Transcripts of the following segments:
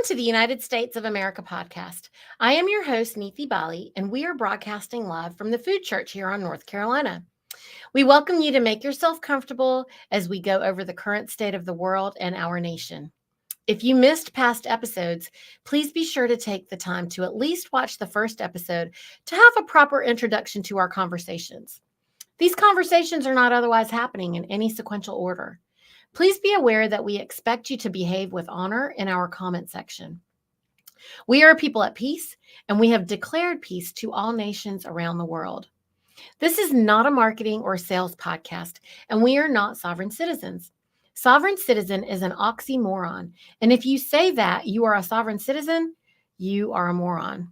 to the United States of America podcast. I am your host, Niti, and we are broadcasting live from the Food Church here on North Carolina. We welcome you to make yourself comfortable as we go over the current state of the world and our nation. If you missed past episodes, please be sure to take the time to at least watch the first episode to have a proper introduction to our conversations. These conversations are not otherwise happening in any sequential order. Please be aware that we expect you to behave with honor in our comment section. We are a people at peace, and we have declared peace to all nations around the world. This is not a marketing or sales podcast, and we are not sovereign citizens. Sovereign citizen is an oxymoron, and if you say that you are a sovereign citizen, you are a moron.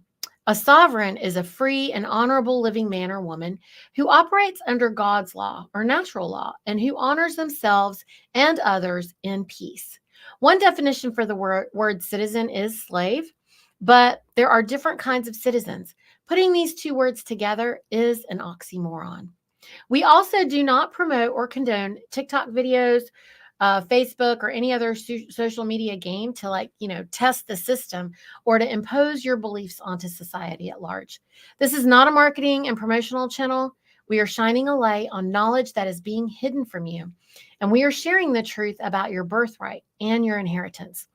A sovereign is a free and honorable living man or woman who operates under God's law or natural law and who honors themselves and others in peace. One definition for the word citizen is slave, but there are different kinds of citizens. Putting these two words together is an oxymoron. We also do not promote or condone TikTok videos, Facebook, or any other social media game to test the system or to impose your beliefs onto society at large. This is not a marketing and promotional channel. We are shining a light on knowledge that is being hidden from you, and we are sharing the truth about your birthright and your inheritance.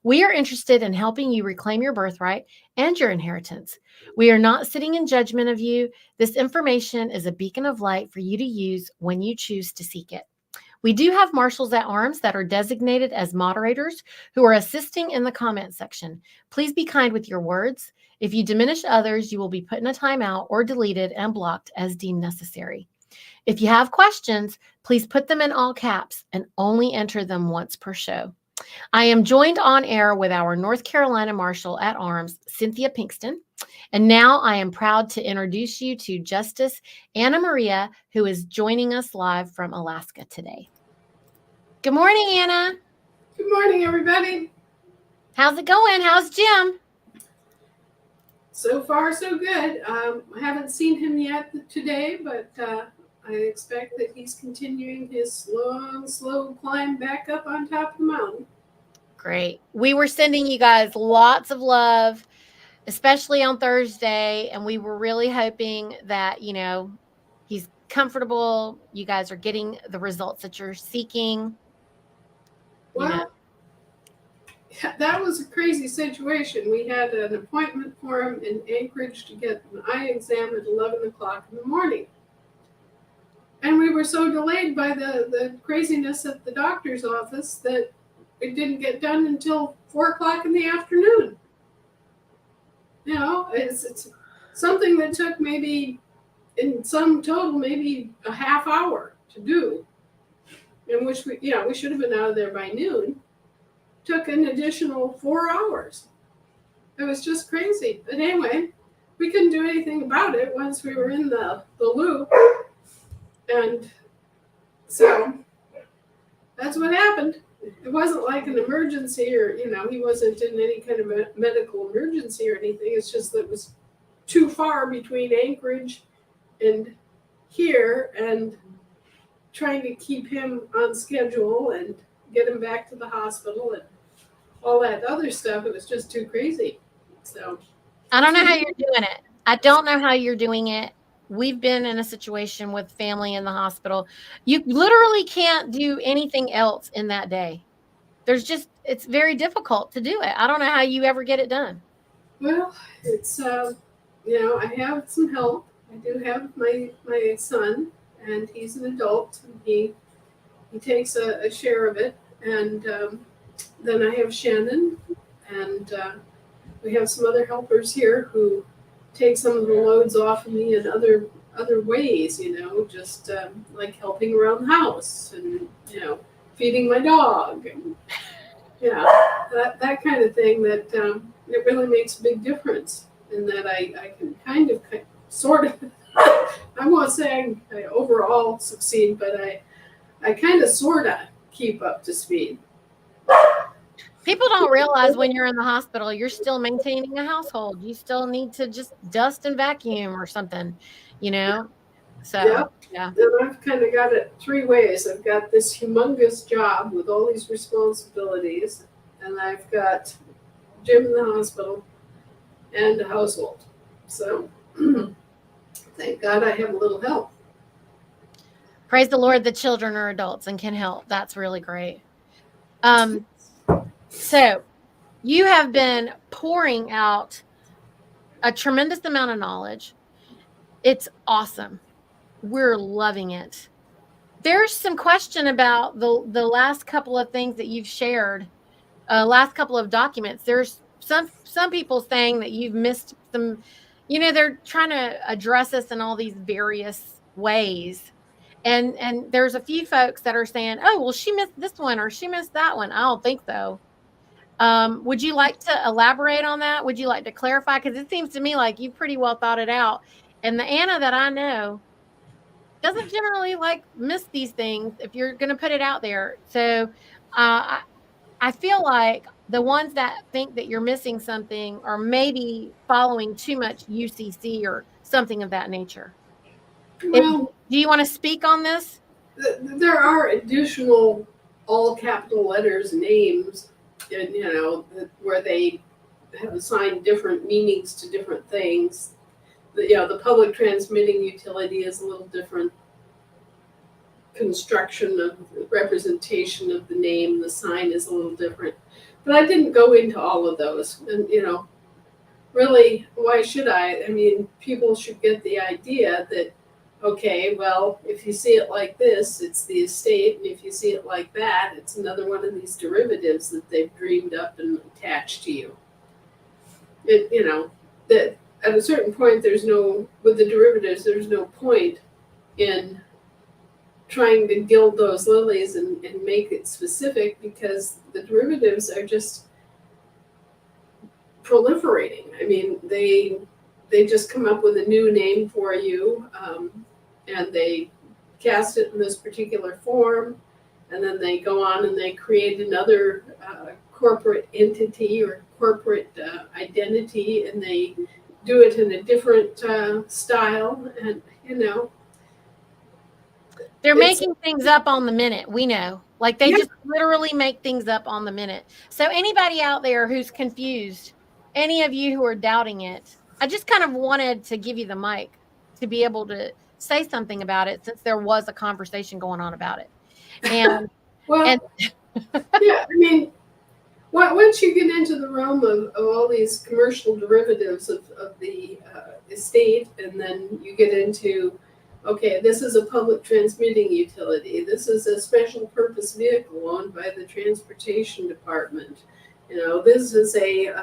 We are interested in helping you reclaim your birthright and your inheritance. We are not sitting in judgment of you. This information is a beacon of light for you to use when you choose to seek it. We do have marshals at arms that are designated as moderators who are assisting in the comment section. Please be kind with your words. If you diminish others, you will be put in a timeout or deleted and blocked as deemed necessary. If you have questions, please put them in all caps and only enter them once per show. I am joined on air with our North Carolina Marshal at Arms, Cynthia Pinkston. And now I am proud to introduce you to Justice Anna Maria, who is joining us live from Alaska today. Good morning, Anna. Good morning, everybody. How's it going? How's Jim? So far, so good. I haven't seen him yet today, but I expect that he's continuing his long, slow climb back up on top of the mountain. Great. We were sending you guys lots of love, especially on Thursday, and we were really hoping that, he's comfortable. You guys are getting the results that you're seeking. Well, that was a crazy situation. We had an appointment for him in Anchorage to get an eye exam at 11 o'clock in the morning. And we were so delayed by the craziness at the doctor's office that it didn't get done until 4 o'clock in the afternoon. It's something that took maybe, in some total, maybe a half hour to do, in which we should have been out of there by noon. Took an additional 4 hours. It was just crazy. But anyway, we couldn't do anything about it once we were in the loop. And so that's what happened. It wasn't like an emergency or, he wasn't in any kind of a medical emergency or anything. It's just that it was too far between Anchorage and here, and trying to keep him on schedule and get him back to the hospital and all that other stuff. It was just too crazy. So I don't know how you're doing it. I don't know how you're doing it. We've been in a situation with family in the hospital. You literally can't do anything else in that day. It's very difficult to do it. I don't know how you ever get it done. Well, it's, I have some help. I do have my son, and he's an adult, and he takes a share of it. And then I have Shannon, and we have some other helpers here who take some of the loads off of me in other ways, just like helping around the house and, feeding my dog and, that kind of thing, that it really makes a big difference in that I can kind of sort of, I won't say I overall succeed, but I kind of sort of keep up to speed. People don't realize when you're in the hospital, you're still maintaining a household. You still need to just dust and vacuum or something, So, yeah. And I've kind of got it 3 ways. I've got this humongous job with all these responsibilities, and I've got gym in the hospital, and a household. So thank God I have a little help. Praise the Lord, the children are adults and can help. That's really great. Um, so you have been pouring out a tremendous amount of knowledge. It's awesome. We're loving it. There's some question about the last couple of things that you've shared, last couple of documents. There's some people saying that you've missed some, they're trying to address us in all these various ways. And there's a few folks that are saying, "Oh, well, she missed this one or she missed that one." I don't think so. Would you like to elaborate on that? Would you like to clarify? Because it seems to me like you pretty well thought it out. And the Anna that I know doesn't generally like miss these things if you're going to put it out there. So I feel like the ones that think that you're missing something are maybe following too much UCC or something of that nature. Well, Do you want to speak on this? there are additional all capital letters names, and where they have assigned different meanings to different things. The public transmitting utility is a little different construction of representation of the name. The sign is a little different, but I didn't go into all of those. And really, why should I? I mean, people should get the idea that, okay, well, if you see it like this, it's the estate, and if you see it like that, it's another one of these derivatives that they've dreamed up and attached to you. That at a certain point, with the derivatives, there's no point in trying to gild those lilies and make it specific, because the derivatives are just proliferating. I mean, they just come up with a new name for you, and they cast it in this particular form, and then they go on and they create another corporate entity or corporate identity, and they do it in a different style, and They're making things up on the minute. We know. Like they Yeah. just literally make things up on the minute. So anybody out there who's confused, any of you who are doubting it, I just kind of wanted to give you the mic to be able to say something about it, since there was a conversation going on about it. And Well, and yeah, I mean, once you get into the realm of all these commercial derivatives of the estate, and then you get into, okay, this is a public transmitting utility, this is a special purpose vehicle owned by the transportation department, this is a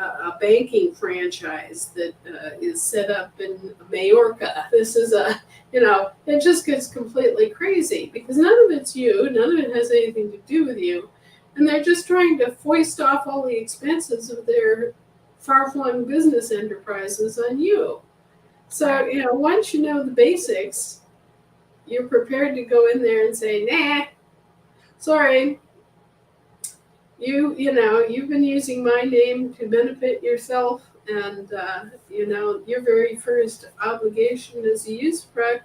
banking franchise that is set up in Majorca, this is it just gets completely crazy, because none of it's you, none of it has anything to do with you. And they're just trying to foist off all the expenses of their far-flung business enterprises on you. So, once you know the basics, you're prepared to go in there and say, nah, sorry, you've been using my name to benefit yourself, and, your very first obligation as a usufruct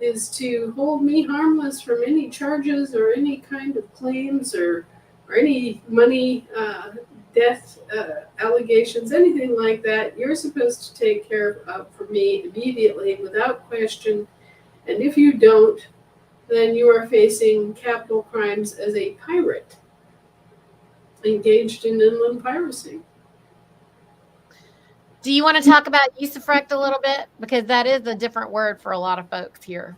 is to hold me harmless from any charges or any kind of claims or any money, death allegations, anything like that. You're supposed to take care of for me immediately, without question. And if you don't, then you are facing capital crimes as a pirate engaged in inland piracy. do you want to talk about usufruct a little bit? Because that is a different word for a lot of folks here.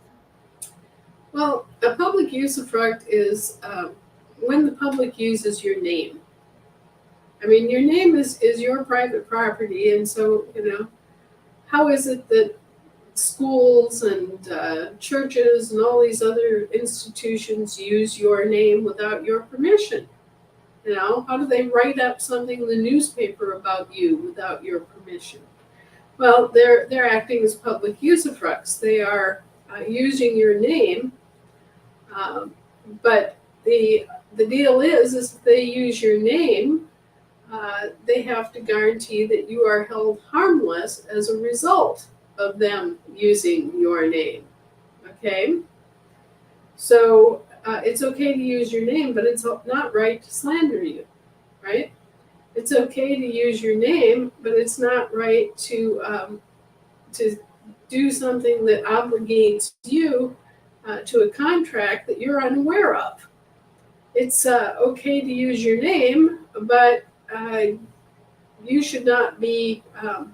Well, a public usufruct is when the public uses your name. I mean, your name is your private property, and so, how is it that schools and churches and all these other institutions use your name without your permission? How do they write up something in the newspaper about you without your permission? Well, they're acting as public usufructs. They are using your name, but the deal is if they use your name, they have to guarantee that you are held harmless as a result of them using your name. Okay? So it's okay to use your name, but it's not right to slander you, right? It's okay to use your name, but it's not right to do something that obligates you to a contract that you're unaware of. It's okay to use your name, but you should not be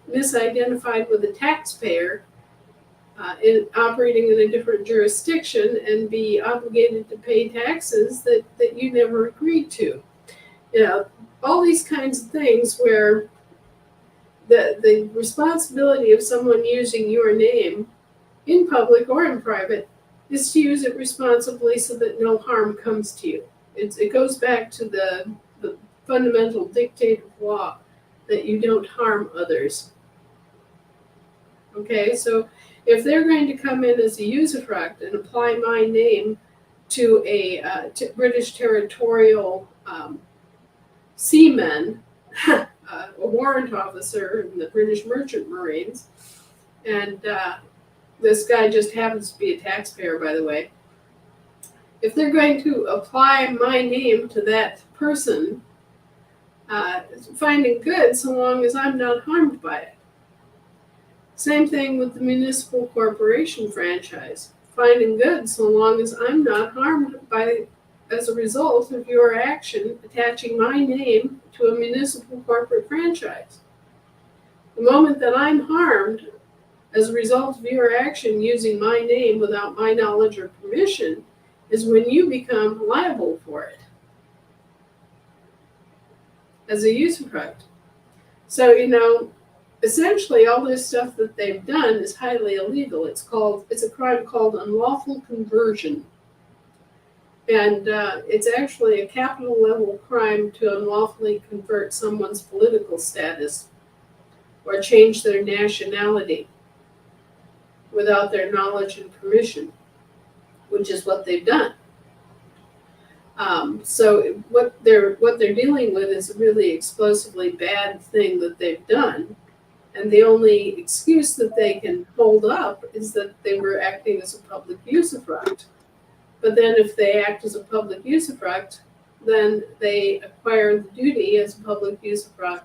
misidentified with a taxpayer operating in a different jurisdiction and be obligated to pay taxes that you never agreed to. You know, all these kinds of things where the responsibility of someone using your name in public or in private is to use it responsibly so that no harm comes to you. It goes back to the fundamental dictate of law that you don't harm others. Okay, so if they're going to come in as a usufruct and apply my name to a British territorial seaman, a warrant officer in the British Merchant Marines, and this guy just happens to be a taxpayer, by the way. If they're going to apply my name to that person, finding good so long as I'm not harmed by it. Same thing with the municipal corporation franchise. Finding good so long as I'm not harmed by, as a result of your action attaching my name to a municipal corporate franchise. The moment that I'm harmed as a result of your action using my name without my knowledge or permission is when you become liable for it as a usufruct. So, essentially all this stuff that they've done is highly illegal. It's a crime called unlawful conversion. And it's actually a capital level crime to unlawfully convert someone's political status or change their nationality without their knowledge and permission, which is what they've done. So what they're dealing with is a really explosively bad thing that they've done, and the only excuse that they can hold up is that they were acting as a public usufruct. But then, if they act as a public usufruct, then they acquire the duty as a public usufruct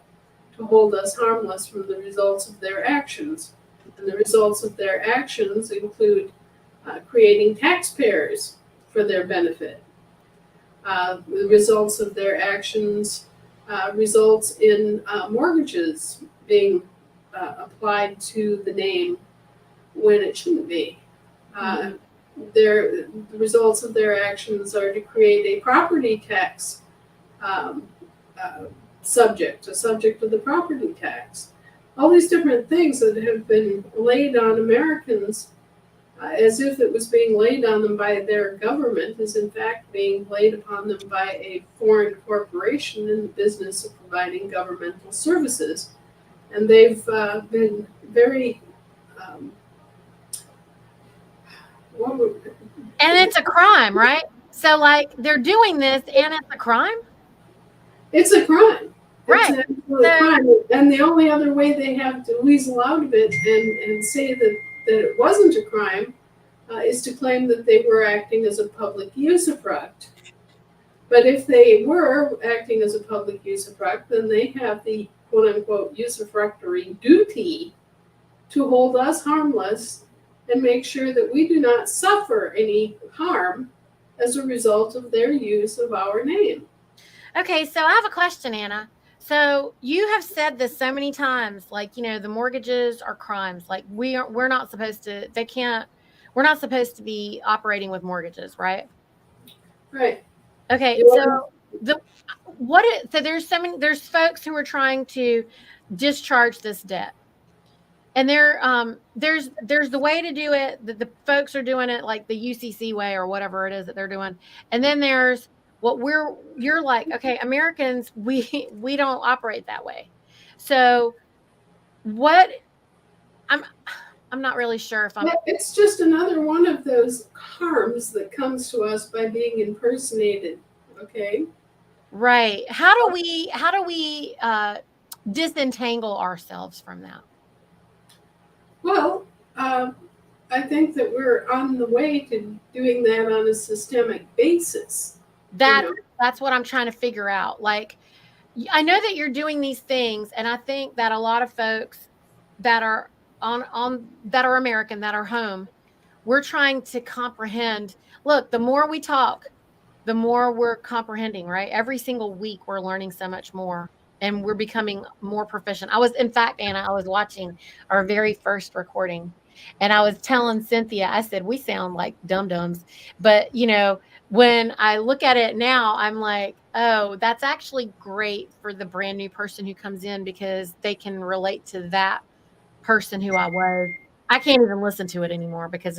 to hold us harmless from the results of their actions. And the results of their actions include creating taxpayers for their benefit. The results of their actions results in mortgages being applied to the name when it shouldn't be. The results of their actions are to create a property tax subject of the property tax. All these different things that have been laid on Americans as if it was being laid on them by their government is in fact being laid upon them by a foreign corporation in the business of providing governmental services. And they've been very and it's a crime, right? So like they're doing this and it's a crime? It's a crime. Right. It's an absolute crime. And the only other way they have to weasel out of it and say that it wasn't a crime is to claim that they were acting as a public usufruct. But if they were acting as a public usufruct, then they have the quote-unquote usufructory duty to hold us harmless and make sure that we do not suffer any harm as a result of their use of our name. Okay, so I have a question, Anna. So you have said this so many times, like, the mortgages are crimes. Like we're not supposed to, we're not supposed to be operating with mortgages, right? Right. Okay, so there's folks who are trying to discharge this debt. And there's the way to do it. The folks are doing it like the UCC way or whatever it is that they're doing. And then there's what you're like, okay, Americans, we don't operate that way. So what I'm not really sure if it's just another one of those harms that comes to us by being impersonated. Okay. Right. How do we disentangle ourselves from that? Well, I think that we're on the way to doing that on a systemic basis. That's what I'm trying to figure out. Like, I know that you're doing these things, and I think that a lot of folks that are on that are American, that are home, we're trying to comprehend. Look, the more we talk, the more we're comprehending, right? Every single week we're learning so much more and we're becoming more proficient. In fact, Anna, I was watching our very first recording and I was telling Cynthia, I said, we sound like dum dums. But, when I look at it now, I'm like, oh, that's actually great for the brand new person who comes in because they can relate to that person who I was. I can't even listen to it anymore because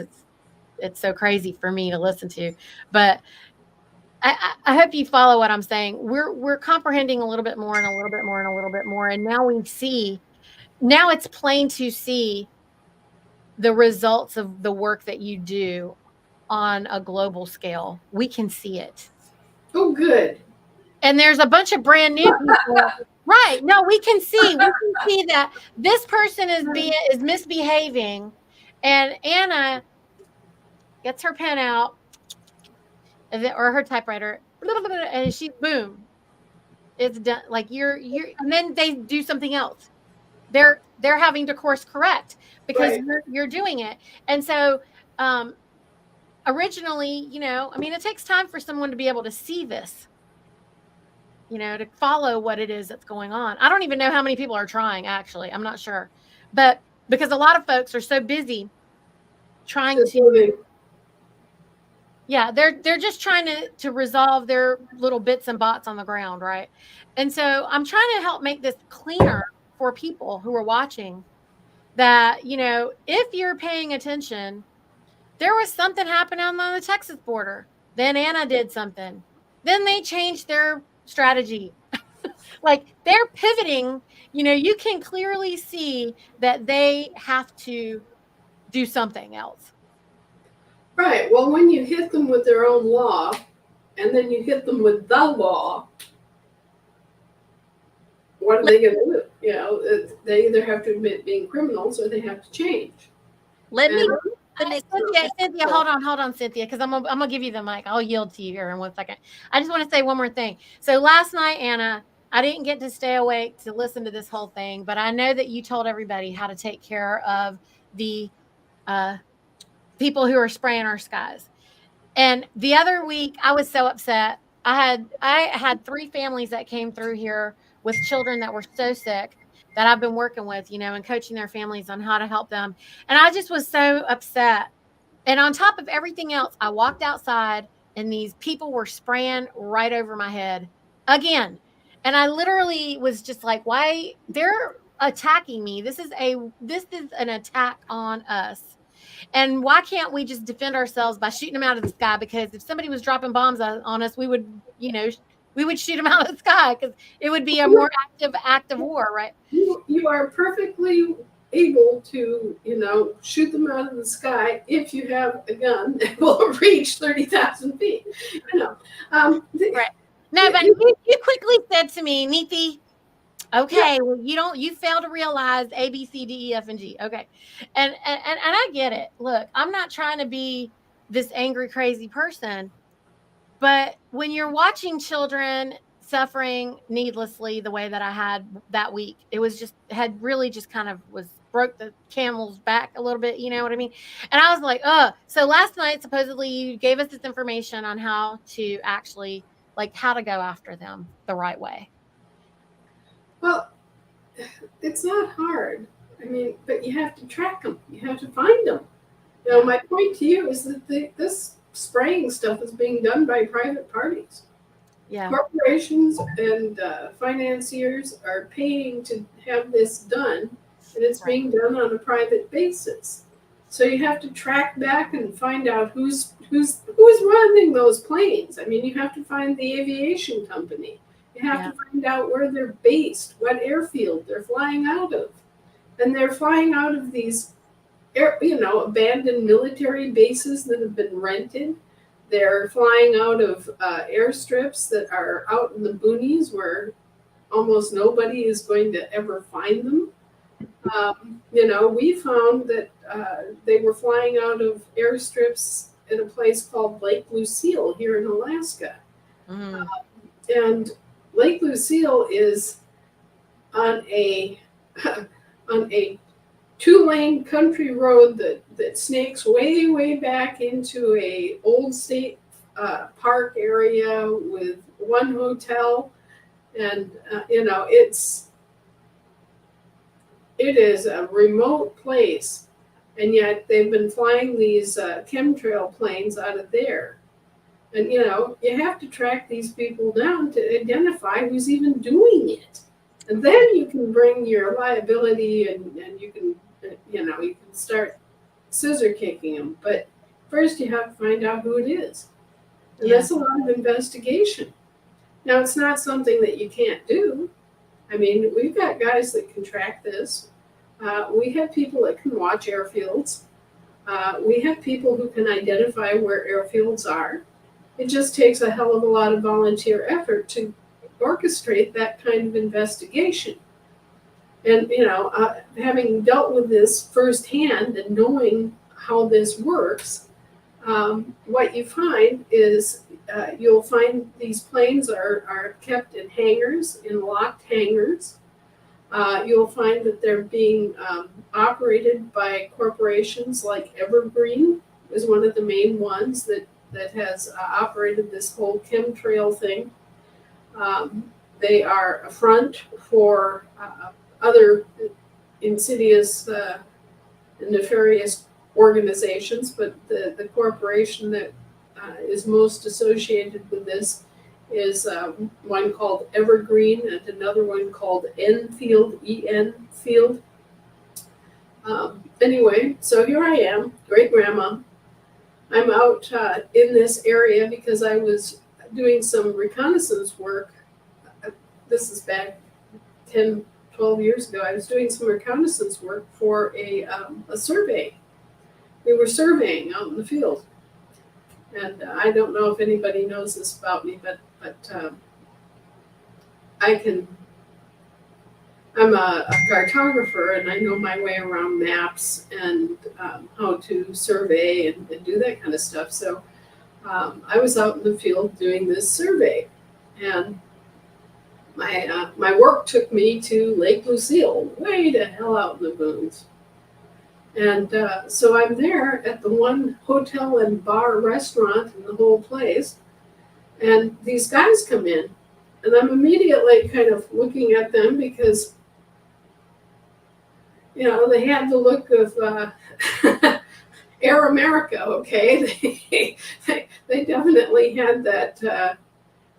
it's so crazy for me to listen to. But I hope you follow what I'm saying. We're comprehending a little bit more and a little bit more and a little bit more. And now it's plain to see the results of the work that you do on a global scale. We can see it. Oh, good. And there's a bunch of brand new people. Right. No, we can see that this person is misbehaving and Anna gets her pen out or her typewriter and she boom, it's done. Like and then they do something else. They're having to course correct because Right. you're doing it. And so um originally, I mean, it takes time for someone to be able to see this, to follow what it is that's going on. I don't even know how many people are trying, actually. I'm not sure. But because a lot of folks are so busy trying Just to, living. yeah, they're just trying to resolve their little bits and bots on the ground, right? And so I'm trying to help make this cleaner for people who are watching that, if you're paying attention, there was something happening on the Texas border. Then Anna did something. Then they changed their strategy. Like they're pivoting, you can clearly see that they have to do something else. Right. Well, when you hit them with their own law, and then you hit them with the law, what are Let, they going to do? They either have to admit being criminals or they have to change. Let me And the next Cynthia, hold on, Cynthia, because I'm gonna give you the mic. I'll yield to you here in 1 second. I just want to say one more thing. So last night, Anna, I didn't get to stay awake to listen to this whole thing, but I know that you told everybody how to take care of the uh, people who are spraying our skies. And the other week, I was so upset. I had 3 families that came through here with children that were so sick that I've been working with, and coaching their families on how to help them. And I just was so upset. And on top of everything else, I walked outside and these people were spraying right over my head again. And I literally was just like, why they're attacking me? This is an attack on us. And why can't we just defend ourselves by shooting them out of the sky? Because if somebody was dropping bombs on us, we would shoot them out of the sky because it would be a more active act of war, right? you are perfectly able to, shoot them out of the sky if you have a gun that will reach 30,000 feet. Right. No, but you quickly said to me, Niti, okay, well, you fail to realize A, B, C, D, E, F, and G. Okay. And I get it. Look, I'm not trying to be this angry, crazy person, but when you're watching children suffering needlessly the way that I had that week, it was just had really just kind of was broke the camel's back a little bit, you know what I mean? And I was like, so last night supposedly you gave us this information on how to actually like how to go after them the right way. Well, it's not hard. I mean, but you have to track them. You have to find them. My point to you is that this spraying stuff is being done by private parties. Yeah. Corporations and financiers are paying to have this done, and it's being done on a private basis. So you have to track back and find out who's running those planes. I mean, you have to find the aviation company. You have to find out where they're based, what airfield they're flying out of, and they're flying out of these abandoned military bases that have been rented. They're flying out of airstrips that are out in the boonies where almost nobody is going to ever find them. We found that they were flying out of airstrips in a place called Lake Lucille here in Alaska. Mm. And Lake Lucille is on a on a 2-lane country road that snakes way back into a old state park area with one hotel, and it is a remote place, and yet they've been flying these chemtrail planes out of there. And you have to track these people down to identify who's even doing it. And then you can bring your liability, and you can you can start scissor kicking them. But first you have to find out who it is. And that's a lot of investigation. Now, it's not something that you can't do. I mean, we've got guys that can track this. We have people that can watch airfields. We have people who can identify where airfields are. It just takes a hell of a lot of volunteer effort to orchestrate that kind of investigation. And, having dealt with this firsthand and knowing how this works, what you find is you'll find these planes are kept in hangars, in locked hangars. You'll find that they're being operated by corporations like Evergreen is one of the main ones that has operated this whole chemtrail thing. They are a front for other insidious and nefarious organizations, but the corporation that is most associated with this is one called Evergreen and another one called Enfield, Field. Anyway, so here I am, great grandma. I'm out in this area because I was doing some reconnaissance work. This is back 10, 12 years ago. I was doing some reconnaissance work for a survey. We were surveying out in the field. And I don't know if anybody knows this about me, but I'm a cartographer, and I know my way around maps and how to survey and do that kind of stuff. So I was out in the field doing this survey, and my work took me to Lake Lucille, way the hell out in the boons. And so I'm there at the one hotel and bar restaurant in the whole place, and these guys come in, and I'm immediately kind of looking at them because they had the look of Air America, okay? They definitely had that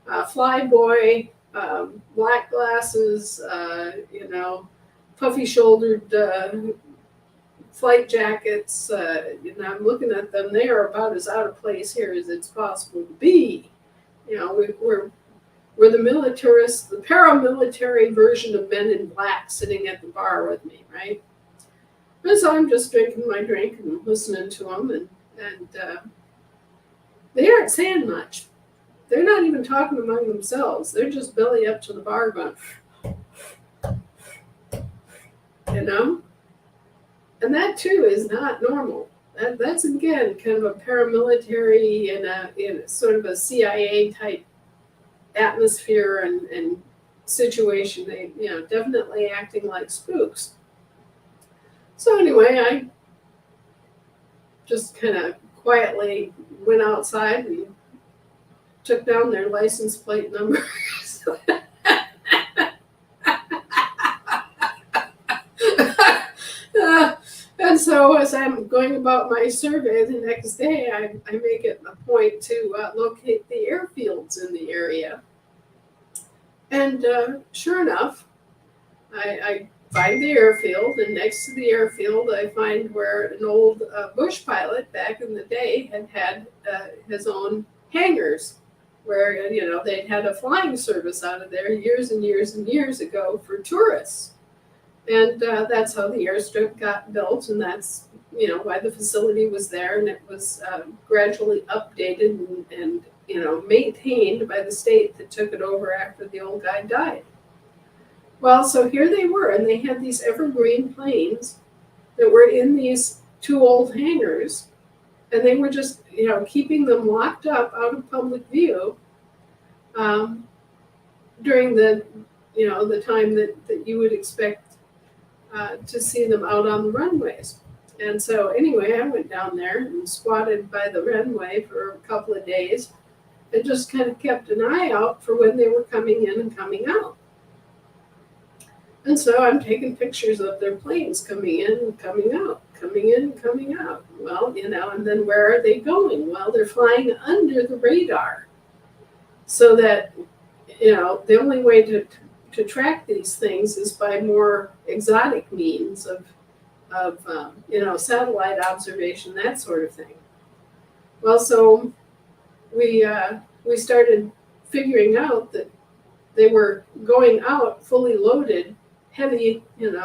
flyboy, black glasses, puffy-shouldered flight jackets. I'm looking at them. They are about as out of place here as it's possible to be. We're the militarists, the paramilitary version of Men in Black sitting at the bar with me, right? And so I'm just drinking my drink and listening to them, and they aren't saying much. They're not even talking among themselves. They're just belly up to the bar going, And that too is not normal. That's again kind of a paramilitary and in sort of a CIA type atmosphere and situation. They definitely acting like spooks. So anyway, I just kind of quietly went outside and took down their license plate numbers. And so as I'm going about my survey the next day, I make it a point to locate the airfields in the area. And sure enough, I find the airfield, and next to the airfield, I find where an old Bush pilot back in the day had his own hangars, where they'd had a flying service out of there years and years and years ago for tourists. And that's how the airstrip got built, and that's why the facility was there, and it was gradually updated and maintained by the state that took it over after the old guy died. Well, so here they were, and they had these Evergreen planes that were in these two old hangars, and they were just keeping them locked up out of public view. during the the time that you would expect to see them out on the runways. And so anyway, I went down there and squatted by the runway for a couple of days and just kind of kept an eye out for when they were coming in and coming out. And so I'm taking pictures of their planes coming in and coming out, coming in and coming out. Well, and then where are they going? Well, they're flying under the radar. So that, the only way to track these things is by more exotic means of satellite observation, that sort of thing. Well, so we started figuring out that they were going out fully loaded, heavy, and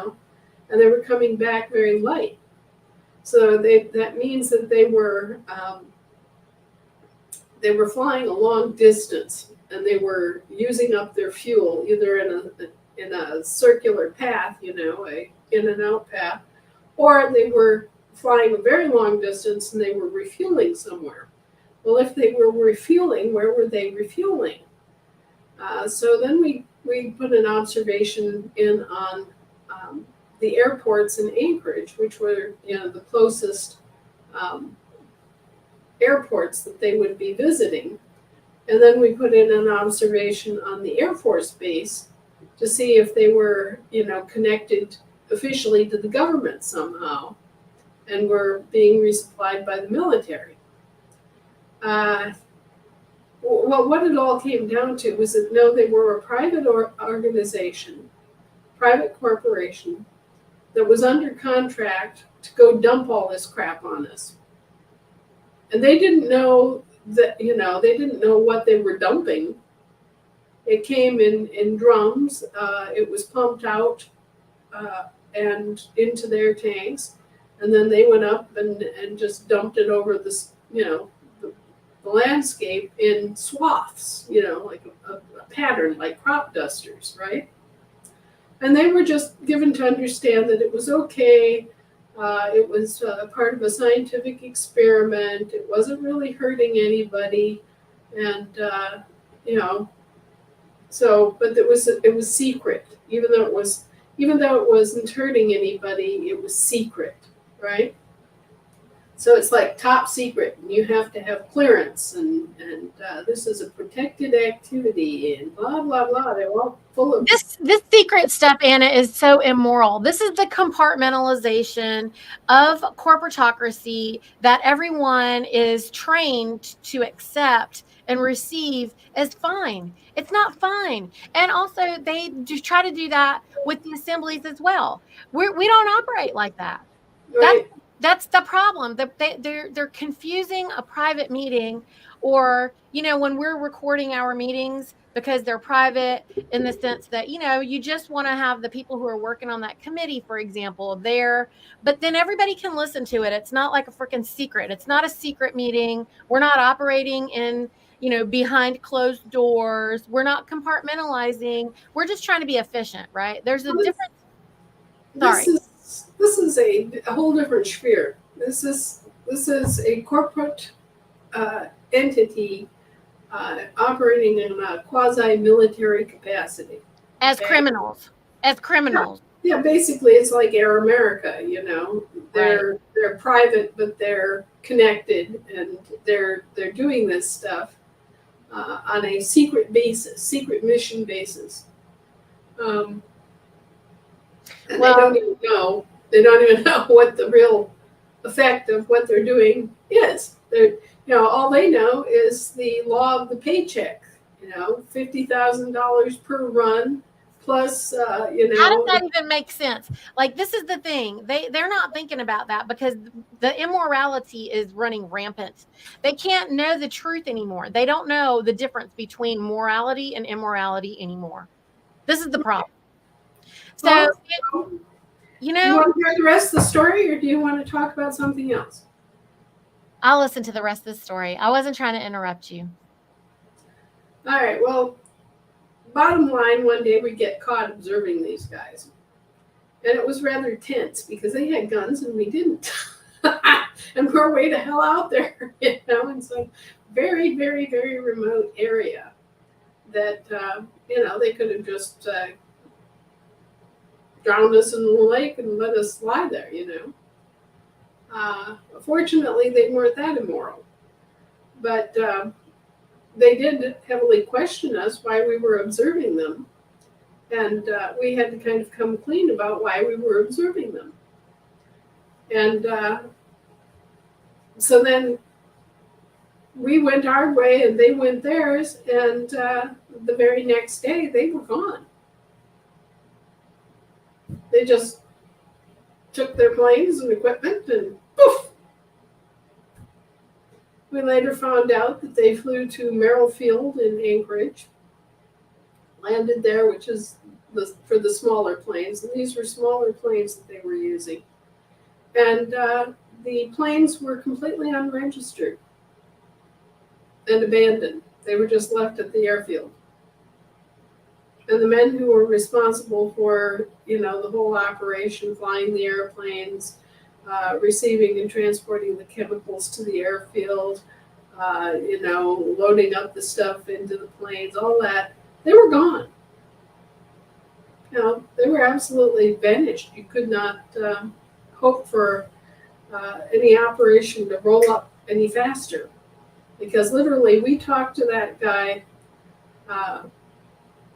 they were coming back very light. So that means that they were flying a long distance, and they were using up their fuel either in a circular path, a in and out path, or they were flying a very long distance and they were refueling somewhere. Well, if they were refueling, where were they refueling? So then we put an observation in on the airports in Anchorage, which were the closest airports that they would be visiting. And then we put in an observation on the Air Force Base to see if they were connected officially to the government somehow and were being resupplied by the military. Well, what it all came down to was that no, they were a private organization, private corporation that was under contract to go dump all this crap on us. And they didn't know that, they didn't know what they were dumping. It came in drums. It was pumped out and into their tanks. And then they went up and just dumped it over this, the landscape in swaths, like a pattern, like crop dusters, right? And they were just given to understand that it was okay. It was part of a scientific experiment. It wasn't really hurting anybody, and so. But it was secret, even though it wasn't hurting anybody. It was secret, right? So it's like top secret, and you have to have clearance, and this is a protected activity, and blah blah blah. They're all full of this secret stuff, Anna, is so immoral. This is the compartmentalization of corporatocracy that everyone is trained to accept and receive as fine. It's not fine. And also they do try to do that with the assemblies as well. We don't operate like that. right. That's the problem. They're confusing a private meeting, or when we're recording our meetings because they're private in the sense that you just want to have the people who are working on that committee, for example, there, but then everybody can listen to it. It's not like a freaking secret. It's not a secret meeting. We're not operating in behind closed doors. We're not compartmentalizing. We're just trying to be efficient, right? There's a difference. Sorry. This is a whole different sphere. This is a corporate entity operating in a quasi-military capacity. As criminals. Yeah, basically it's like Air America. They're private, but they're connected, and they're doing this stuff on a secret mission basis. And they don't even know what the real effect of what they're doing is. All they know is the law of the paycheck. $50,000 per run, plus. How does that even make sense? Like, this is the thing. They're not thinking about that because the immorality is running rampant. They can't know the truth anymore. They don't know the difference between morality and immorality anymore. This is the problem. So, do you want to hear the rest of the story, or do you want to talk about something else? I'll listen to the rest of the story. I wasn't trying to interrupt you. All right. Well, bottom line, one day we get caught observing these guys. And it was rather tense because they had guns and we didn't. And we're way the hell out there, in some very, very, very remote area. that they could have just drowned us in the lake and let us lie there. Fortunately, they weren't that immoral, but they did heavily question us why we were observing them, and we had to kind of come clean about why we were observing them. And so then we went our way and they went theirs, and the very next day they were gone. They just took their planes and equipment and poof. We later found out that they flew to Merrill Field in Anchorage, landed there, which is for the smaller planes, and these were smaller planes that they were using. And the planes were completely unregistered and abandoned. They were just left at the airfield. And the men who were responsible for, the whole operation, flying the airplanes, receiving and transporting the chemicals to the airfield, loading up the stuff into the planes, all that, they were gone. They were absolutely vanished. You could not hope for any operation to roll up any faster, because literally we talked to that guy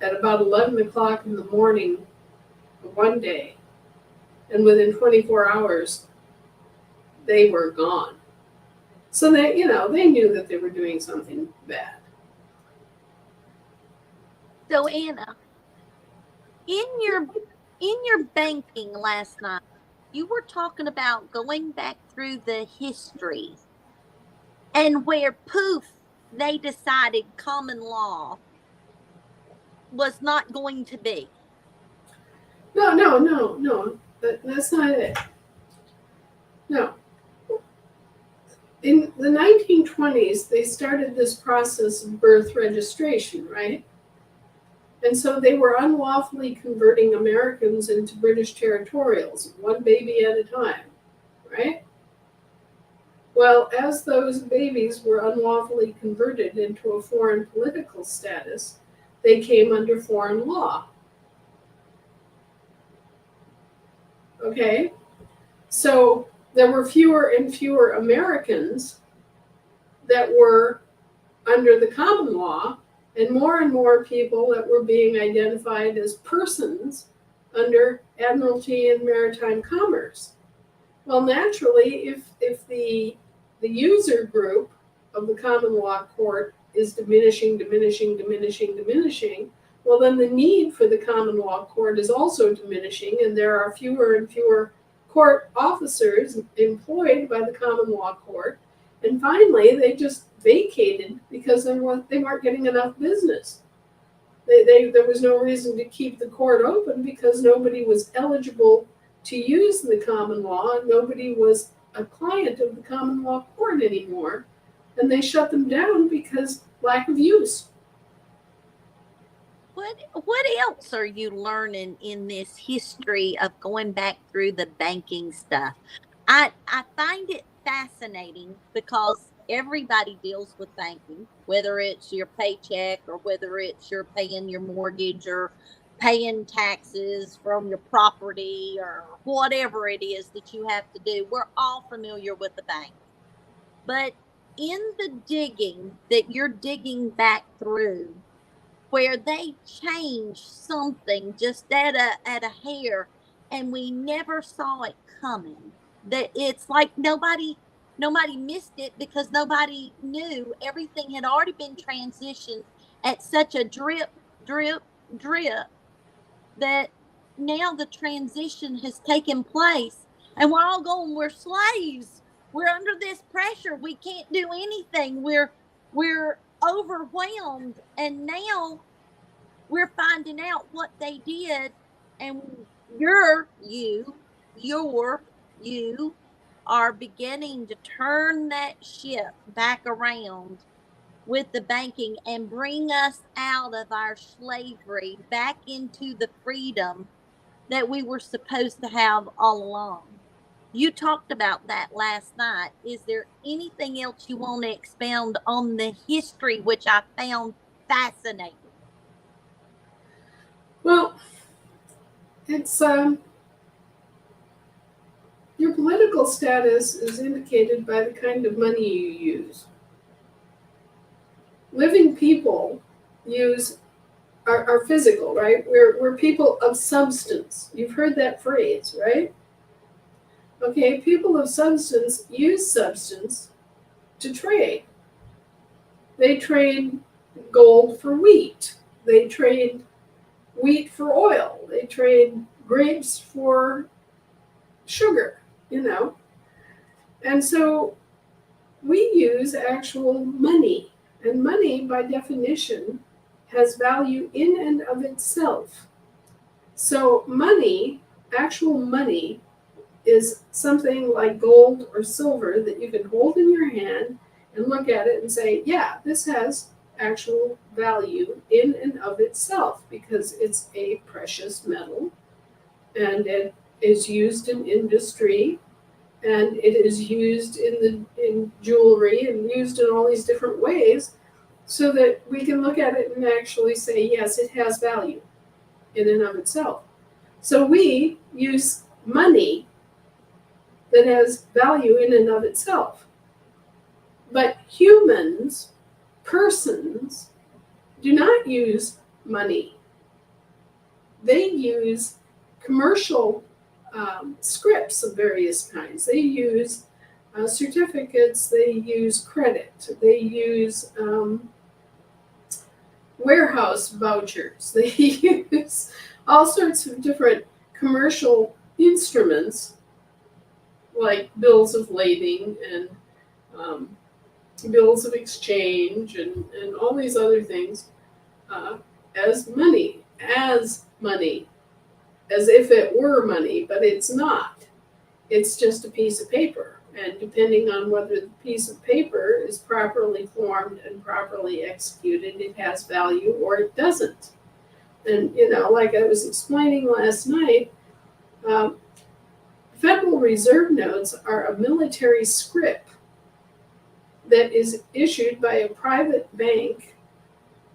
at about 11 o'clock in the morning one day, and within 24 hours they were gone. So they knew that they were doing something bad. So Anna, in your banking last night, you were talking about going back through the history and where poof, they decided common law was not going to be. No. That's not it. No. In the 1920s, they started this process of birth registration, right? And so they were unlawfully converting Americans into British territorials, one baby at a time, right? Well, as those babies were unlawfully converted into a foreign political status, they came under foreign law. Okay? So there were fewer and fewer Americans that were under the common law, and more people that were being identified as persons under Admiralty and Maritime Commerce. Well, naturally, if the user group of the common law court is diminishing, well, then the need for the common law court is also diminishing, and there are fewer and fewer court officers employed by the common law court. And finally, they just vacated because they weren't getting enough business. There was no reason to keep the court open because nobody was eligible to use the common law, and nobody was a client of the common law court anymore. And they shut them down because lack of use. What else are you learning in this history of going back through the banking stuff? I find it fascinating because everybody deals with banking, whether it's your paycheck or whether it's you're paying your mortgage or paying taxes from your property or whatever it is that you have to do. We're all familiar with the bank. But in the digging that you're digging back through, where they changed something just at a hair and we never saw it coming, that it's like nobody missed it because nobody knew. Everything had already been transitioned at such a drip that now the transition has taken place and we're all going, we're slaves, we're under this pressure, we can't do anything, we're overwhelmed. And now we're finding out what they did, and you are beginning to turn that ship back around with the banking and bring us out of our slavery back into the freedom that we were supposed to have all along. You talked about that last night. Is there anything else you want to expound on the history, which I found fascinating? Well, it's your political status is indicated by the kind of money you use. Living people are physical, right? We're people of substance. You've heard that phrase, right? Okay, people of substance use substance to trade. They trade gold for wheat. They trade wheat for oil. They trade grapes for sugar, you know. And so we use actual money. And money, by definition, has value in and of itself. So money, actual money, is something like gold or silver that you can hold in your hand and look at it and say, yeah, this has actual value in and of itself because it's a precious metal and it is used in industry and it is used in jewelry and used in all these different ways so that we can look at it and actually say, yes, it has value in and of itself. So we use money that has value in and of itself. But humans, persons, do not use money. They use commercial scripts of various kinds. They use certificates, they use credit, they use warehouse vouchers, they use all sorts of different commercial instruments like bills of lading and bills of exchange and all these other things as money, as if it were money, but it's not. It's just a piece of paper. And depending on whether the piece of paper is properly formed and properly executed, it has value or it doesn't. And, you know, like I was explaining last night, Federal Reserve notes are a military scrip that is issued by a private bank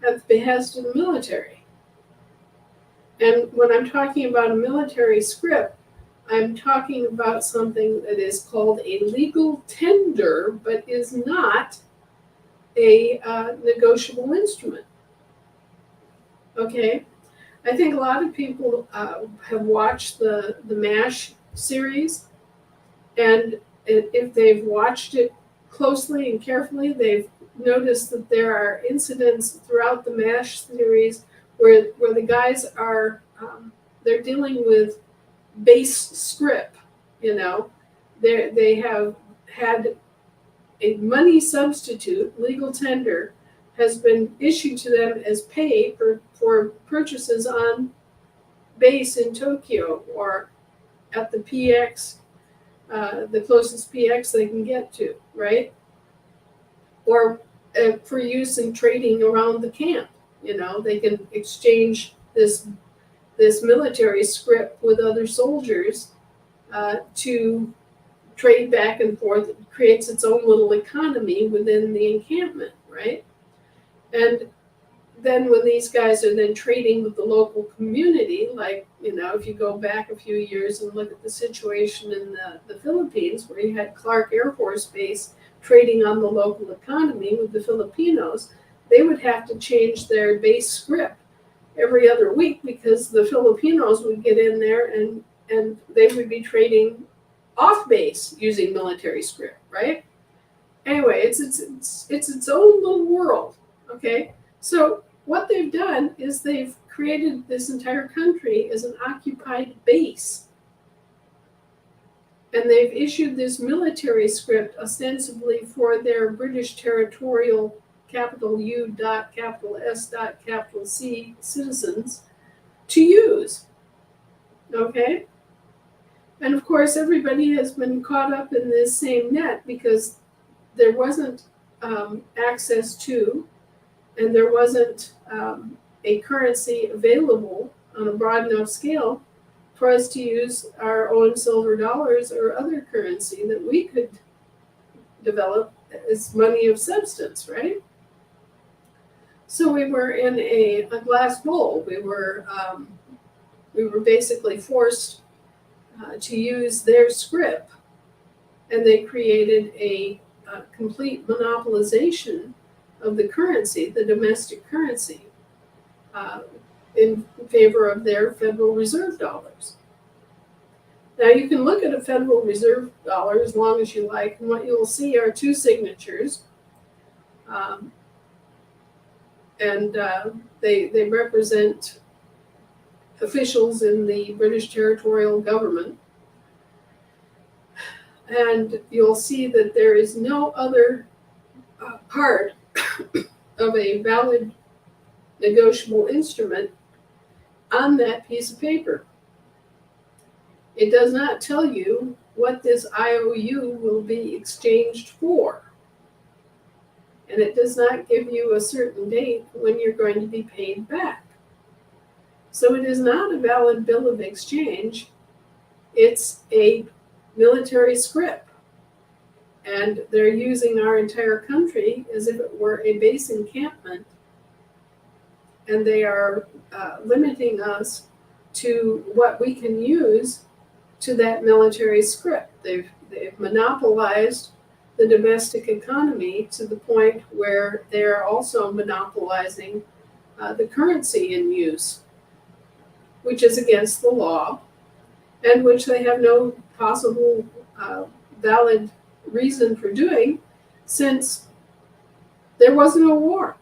at the behest of the military. And when I'm talking about a military scrip, I'm talking about something that is called a legal tender, but is not a negotiable instrument. Okay? I think a lot of people have watched the MASH series, and if they've watched it closely and carefully, they've noticed that there are incidents throughout the MASH series where the guys are they're dealing with base scrip, you know. They have had a money substitute, legal tender, has been issued to them as pay for purchases on base in Tokyo or at the PX, the closest PX they can get to, right? Or for use in trading around the camp. You know, they can exchange this military scrip with other soldiers to trade back and forth. It creates its own little economy within the encampment, right? And then when these guys are then trading with the local community, like, you know, if you go back a few years and look at the situation in the Philippines, where you had Clark Air Force Base trading on the local economy with the Filipinos, they would have to change their base scrip every other week because the Filipinos would get in there and they would be trading off base using military scrip, right? Anyway, it's its own little world, okay? So what they've done is they've created this entire country as an occupied base. And they've issued this military script ostensibly for their British territorial capital U dot capital S dot capital C citizens to use, okay? And of course, everybody has been caught up in this same net because there wasn't access to, and there wasn't a currency available on a broad enough scale for us to use our own silver dollars or other currency that we could develop as money of substance, right? So we were in a glass bowl. We were we were basically forced to use their script, and they created a complete monopolization of the currency, the domestic currency, uh, in favor of their Federal Reserve dollars. Now you can look at a Federal Reserve dollar as long as you like, and what you'll see are two signatures, and they represent officials in the British territorial government. And you'll see that there is no other part of a valid negotiable instrument on that piece of paper. It does not tell you what this IOU will be exchanged for. And it does not give you a certain date when you're going to be paid back. So it is not a valid bill of exchange. It's a military script. And they're using our entire country as if it were a base encampment. And they are limiting us to what we can use to that military script. They've monopolized the domestic economy to the point where they're also monopolizing the currency in use, which is against the law, and which they have no possible valid reason for doing, since there wasn't a war.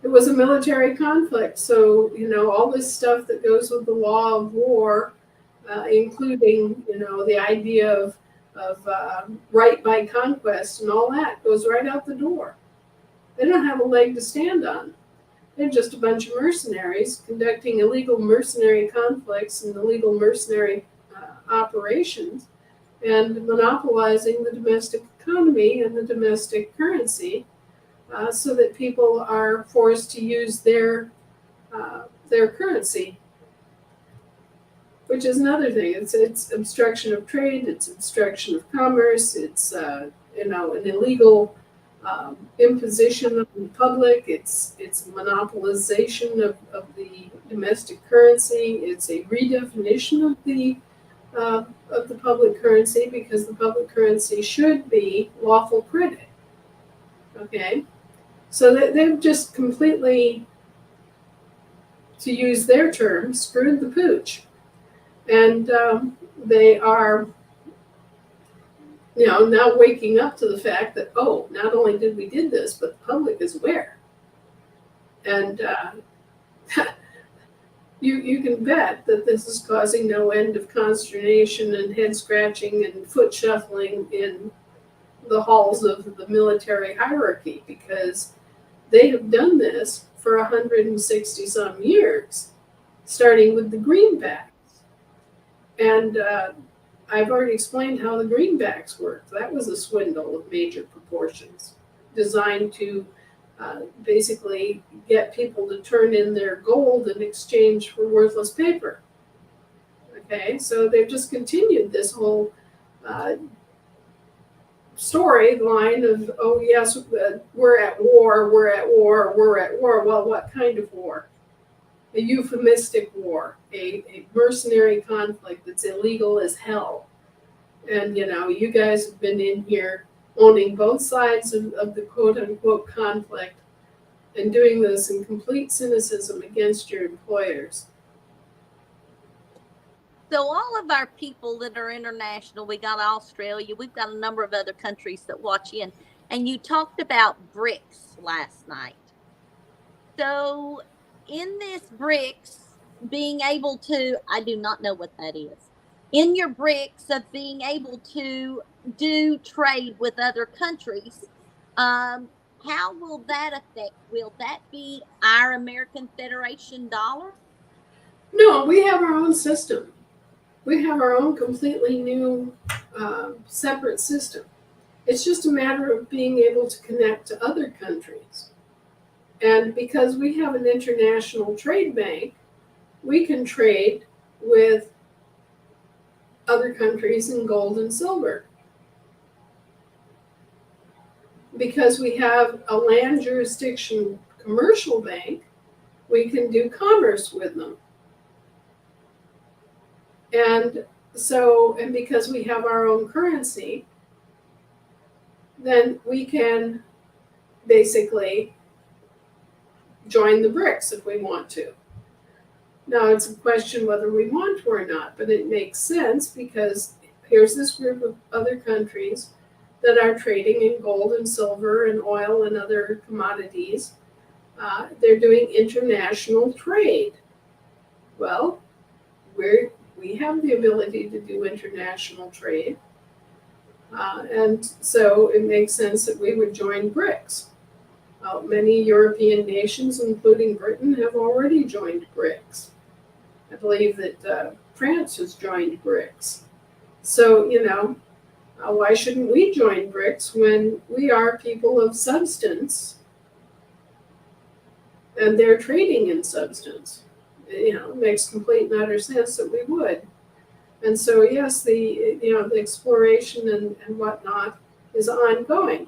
It was a military conflict. So, all this stuff that goes with the law of war, including, the idea of right by conquest and all that, goes right out the door. They don't have a leg to stand on. They're just a bunch of mercenaries conducting illegal mercenary conflicts and illegal mercenary operations, and monopolizing the domestic economy and the domestic currency, so that people are forced to use their currency, which is another thing. It's obstruction of trade. It's obstruction of commerce. It's an illegal imposition of the public. It's monopolization of the domestic currency. It's a redefinition of the public currency, because the public currency should be lawful credit. Okay, so they've just completely, to use their term, screwed the pooch, and they are, now waking up to the fact that, oh, not only did we did this, but the public is aware, and you can bet that this is causing no end of consternation and head scratching and foot shuffling in the halls of the military hierarchy, because they have done this for 160 some years, starting with the greenbacks. And I've already explained how the greenbacks worked. That was a swindle of major proportions, designed to basically get people to turn in their gold in exchange for worthless paper. Okay, so they've just continued this whole storyline of, oh yes, we're at war. Well, what kind of war? A euphemistic war, a mercenary conflict that's illegal as hell. And you guys have been in here owning both sides of the quote-unquote conflict, and doing this in complete cynicism against your employers. So all of our people that are international, we got Australia, we've got a number of other countries that watch in, and you talked about BRICS last night. So in this BRICS, being able to, I do not know what that is, in your BRICS of being able to do trade with other countries, how will that affect? Will that be our American Federation dollar? No, we have our own system. We have our own completely new separate system. It's just a matter of being able to connect to other countries. And because we have an international trade bank, we can trade with other countries in gold and silver. Because we have a land jurisdiction commercial bank, we can do commerce with them. And so, and because we have our own currency, then we can basically join the BRICS if we want to. Now, it's a question whether we want to or not, but it makes sense because here's this group of other countries that are trading in gold and silver and oil and other commodities. They're doing international trade. Well, we have the ability to do international trade. And so it makes sense that we would join BRICS. Many European nations, including Britain, have already joined BRICS. I believe that France has joined BRICS. So, why shouldn't we join BRICS when we are people of substance and they're trading in substance? It makes complete and utter sense that we would. And so, yes, the exploration and whatnot is ongoing.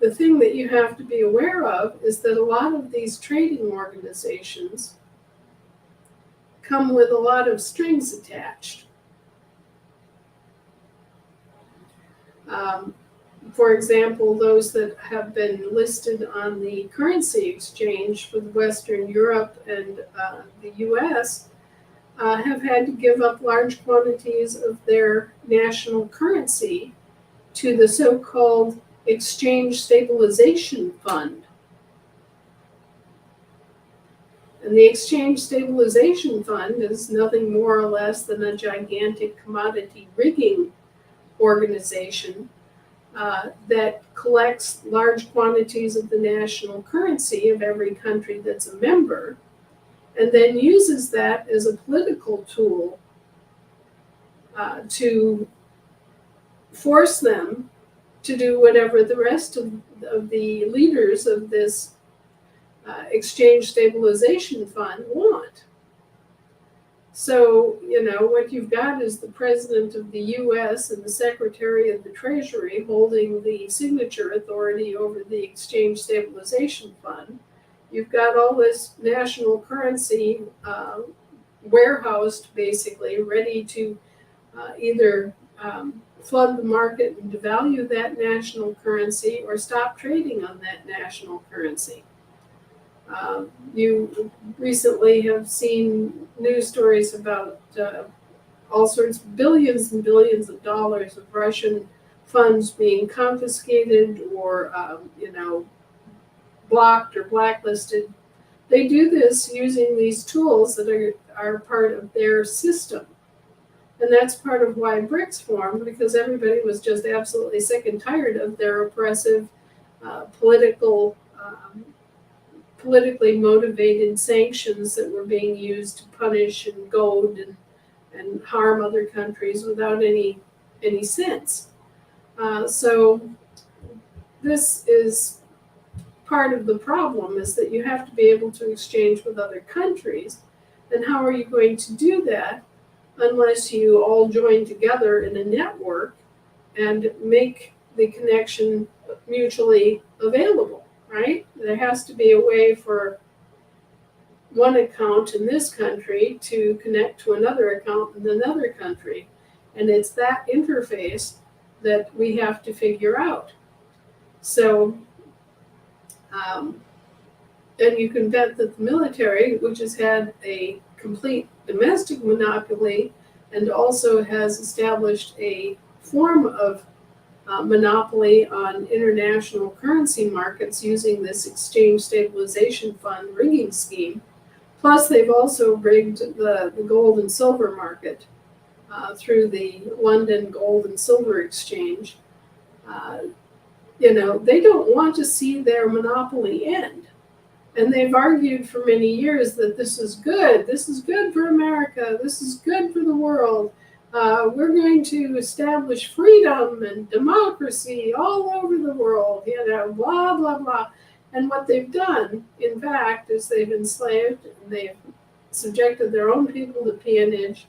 The thing that you have to be aware of is that a lot of these trading organizations come with a lot of strings attached. For example, those that have been listed on the currency exchange for Western Europe and the US have had to give up large quantities of their national currency to the so-called Exchange Stabilization Fund. And the Exchange Stabilization Fund is nothing more or less than a gigantic commodity rigging organization that collects large quantities of the national currency of every country that's a member, and then uses that as a political tool to force them to do whatever the rest of the leaders of this Exchange Stabilization Fund want. So, what you've got is the President of the US and the Secretary of the Treasury holding the signature authority over the Exchange Stabilization Fund. You've got all this national currency warehoused, basically, ready to either flood the market and devalue that national currency or stop trading on that national currency. You recently have seen news stories about all sorts of billions and billions of dollars of Russian funds being confiscated or, blocked or blacklisted. They do this using these tools that are part of their system. And that's part of why BRICS formed, because everybody was just absolutely sick and tired of their oppressive politically motivated sanctions that were being used to punish and goad and harm other countries without any sense. So this is part of the problem, is that you have to be able to exchange with other countries. And how are you going to do that unless you all join together in a network and make the connection mutually available, right? There has to be a way for one account in this country to connect to another account in another country. And it's that interface that we have to figure out. So, and you can bet that the military, which has had a complete domestic monopoly and also has established a form of monopoly on international currency markets using this Exchange Stabilization Fund rigging scheme. Plus, they've also rigged the gold and silver market through the London Gold and Silver Exchange. They don't want to see their monopoly end. And they've argued for many years that this is good. This is good for America. This is good for the world. We're going to establish freedom and democracy all over the world, blah, blah, blah. And what they've done, in fact, is they've enslaved and they've subjected their own people to peonage,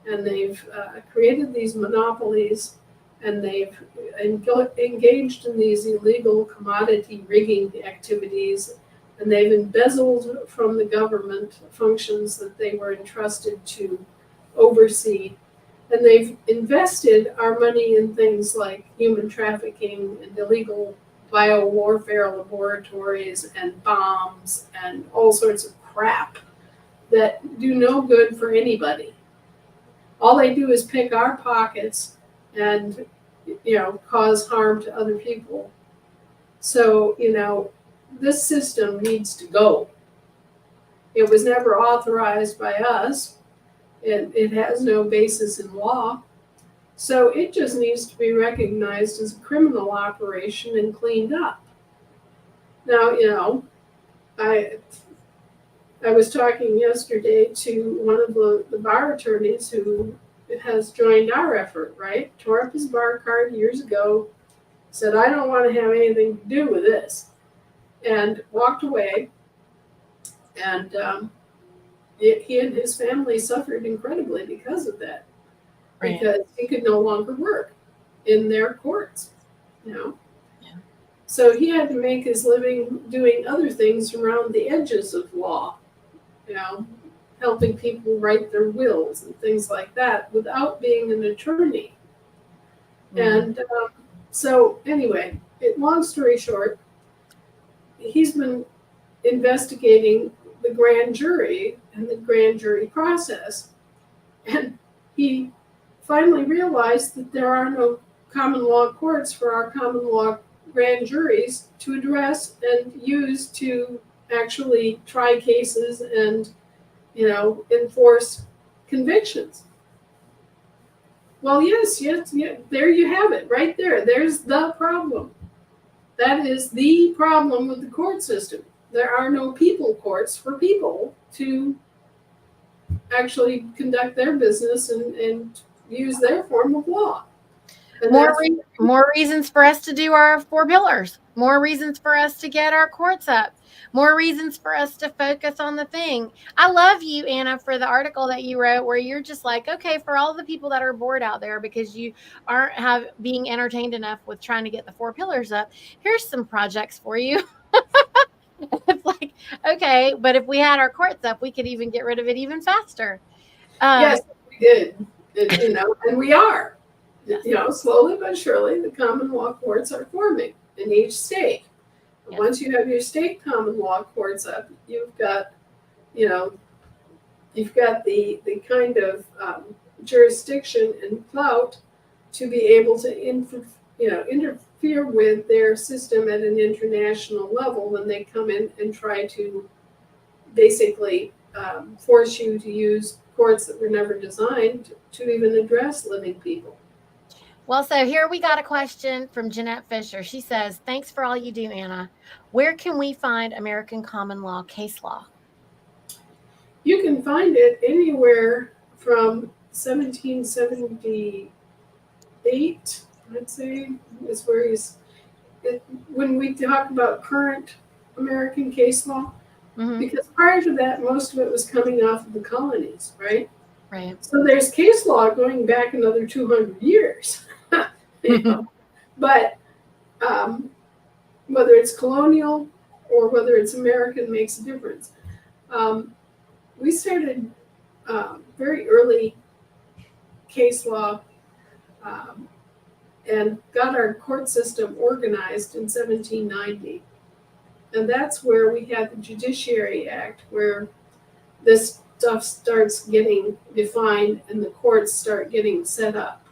and they've created these monopolies, and they've engaged in these illegal commodity rigging activities, and they've embezzled from the government functions that they were entrusted to oversee. And they've invested our money in things like human trafficking and illegal biowarfare laboratories and bombs and all sorts of crap that do no good for anybody. All they do is pick our pockets and, cause harm to other people. So, this system needs to go. It was never authorized by us. It has no basis in law. So it just needs to be recognized as a criminal operation and cleaned up. Now, I was talking yesterday to one of the bar attorneys who has joined our effort, right? Tore up his bar card years ago, said, I don't want to have anything to do with this, and walked away. And he and his family suffered incredibly because of that, Right. because he could no longer work in their courts, Yeah. So he had to make his living doing other things around the edges of law, helping people write their wills and things like that without being an attorney. And so anyway, long story short, he's been investigating the grand jury and the grand jury process. And he finally realized that there are no common law courts for our common law grand juries to address and use to actually try cases and, enforce convictions. Well, yes, there you have it, right there. There's the problem. That is the problem with the court system. There are no people courts for people to actually conduct their business and use their form of law. And More reasons for us to do our 4 pillars. More reasons for us to get our courts up. More reasons for us to focus on the thing. I love you, Anna, for the article that you wrote where you're just like, okay, for all the people that are bored out there because you aren't being entertained enough with trying to get the 4 pillars up, here's some projects for you. It's like, okay, but if we had our courts up, we could even get rid of it even faster. Yes, we did. And we are. Slowly but surely, the common law courts are forming in each state. Yes. Once you have your state common law courts up, you've got the kind of jurisdiction and clout to be able to interfere with their system at an international level when they come in and try to basically force you to use courts that were never designed to even address living people. Well, so here we got a question from Jeanette Fisher. She says, thanks for all you do, Anna. Where can we find American common law case law? You can find it anywhere from 1778, I'd say, is where when we talk about current American case law, because prior to that, most of it was coming off of the colonies, right? Right. So there's case law going back another 200 years. But whether it's colonial or whether it's American makes a difference. We started very early case law and got our court system organized in 1790. And that's where we had the Judiciary Act, where this stuff starts getting defined and the courts start getting set up.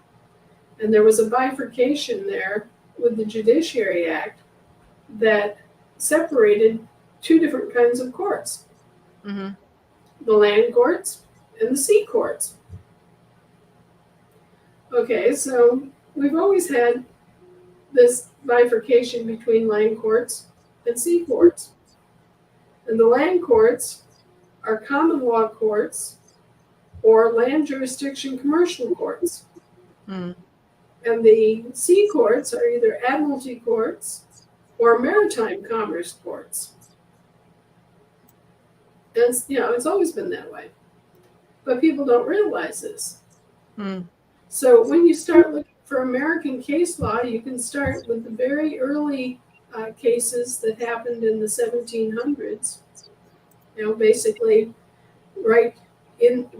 And there was a bifurcation there with the Judiciary Act that separated 2 different kinds of courts. The land courts and the sea courts. Okay, so we've always had this bifurcation between land courts and sea courts. And the land courts are common law courts or land jurisdiction commercial courts. And the sea courts are either admiralty courts or maritime commerce courts. And it's always been that way. But people don't realize this. So when you start looking for American case law, you can start with the very early cases that happened in the 1700s. Basically right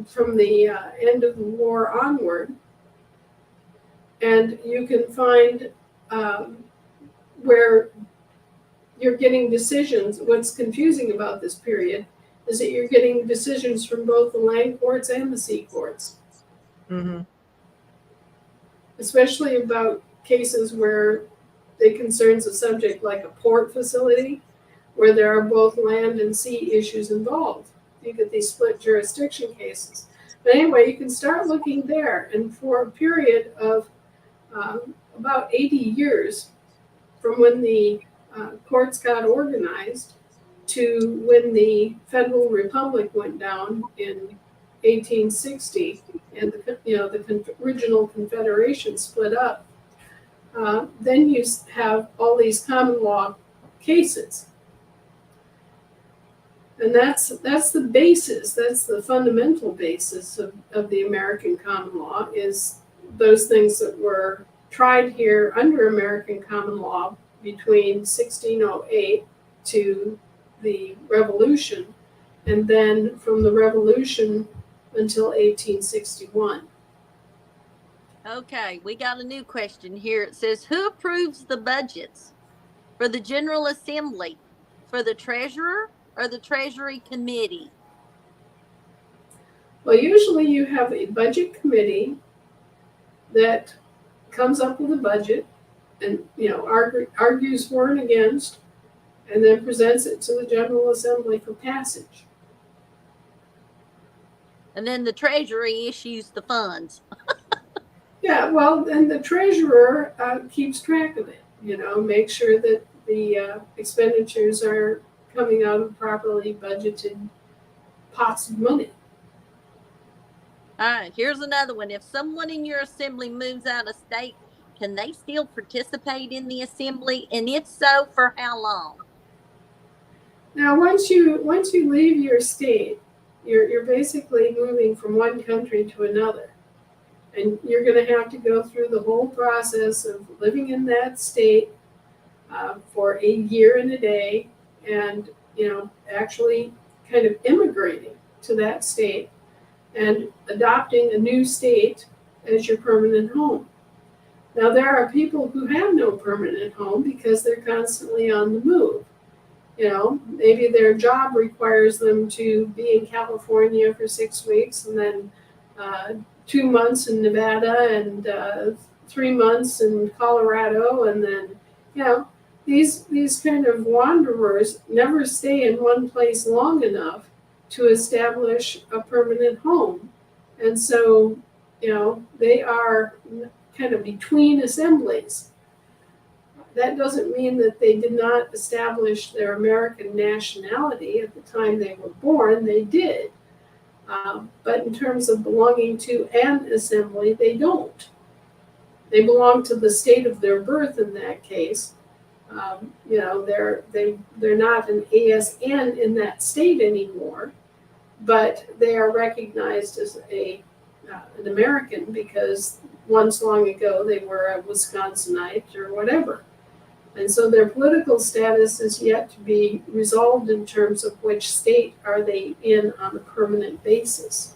from the end of the war onward. And you can find where you're getting decisions. What's confusing about this period is that you're getting decisions from both the land courts and the sea courts, especially about cases where it concerns a subject like a port facility, where there are both land and sea issues involved. You get these split jurisdiction cases. But anyway, you can start looking there, and for a period of about 80 years from when the courts got organized to when the Federal Republic went down in 1860 and the original Confederation split up, then you have all these common law cases. And that's the basis, that's the fundamental basis of the American common law, is those things that were tried here under American common law between 1608 to the Revolution, and then from the Revolution until 1861. Okay, we got a new question here. It says, who approves the budgets for the General Assembly, for the Treasurer or the Treasury Committee? Well, usually you have a budget committee that comes up with a budget and argues for and against, and then presents it to the General Assembly for passage. And then the Treasury issues the funds. Yeah, well, and the treasurer keeps track of it, make sure that the expenditures are coming out of properly budgeted pots of money. All right, here's another one. If someone in your assembly moves out of state, can they still participate in the assembly? And if so, for how long? Now, once you leave your state, you're basically moving from one country to another. And you're going to have to go through the whole process of living in that state for a year and a day, and actually kind of immigrating to that state and adopting a new state as your permanent home. Now, there are people who have no permanent home because they're constantly on the move. Maybe their job requires them to be in California for 6 weeks, and then 2 months in Nevada, and 3 months in Colorado, and then these kind of wanderers never stay in one place long enough to establish a permanent home, and so they are kind of between assemblies. That doesn't mean that they did not establish their American nationality at the time they were born. They did. But in terms of belonging to an assembly, they don't. They belong to the state of their birth in that case. They're not an ASN in that state anymore, but they are recognized as an American because once long ago they were a Wisconsinite or whatever. And so their political status is yet to be resolved in terms of which state are they in on a permanent basis.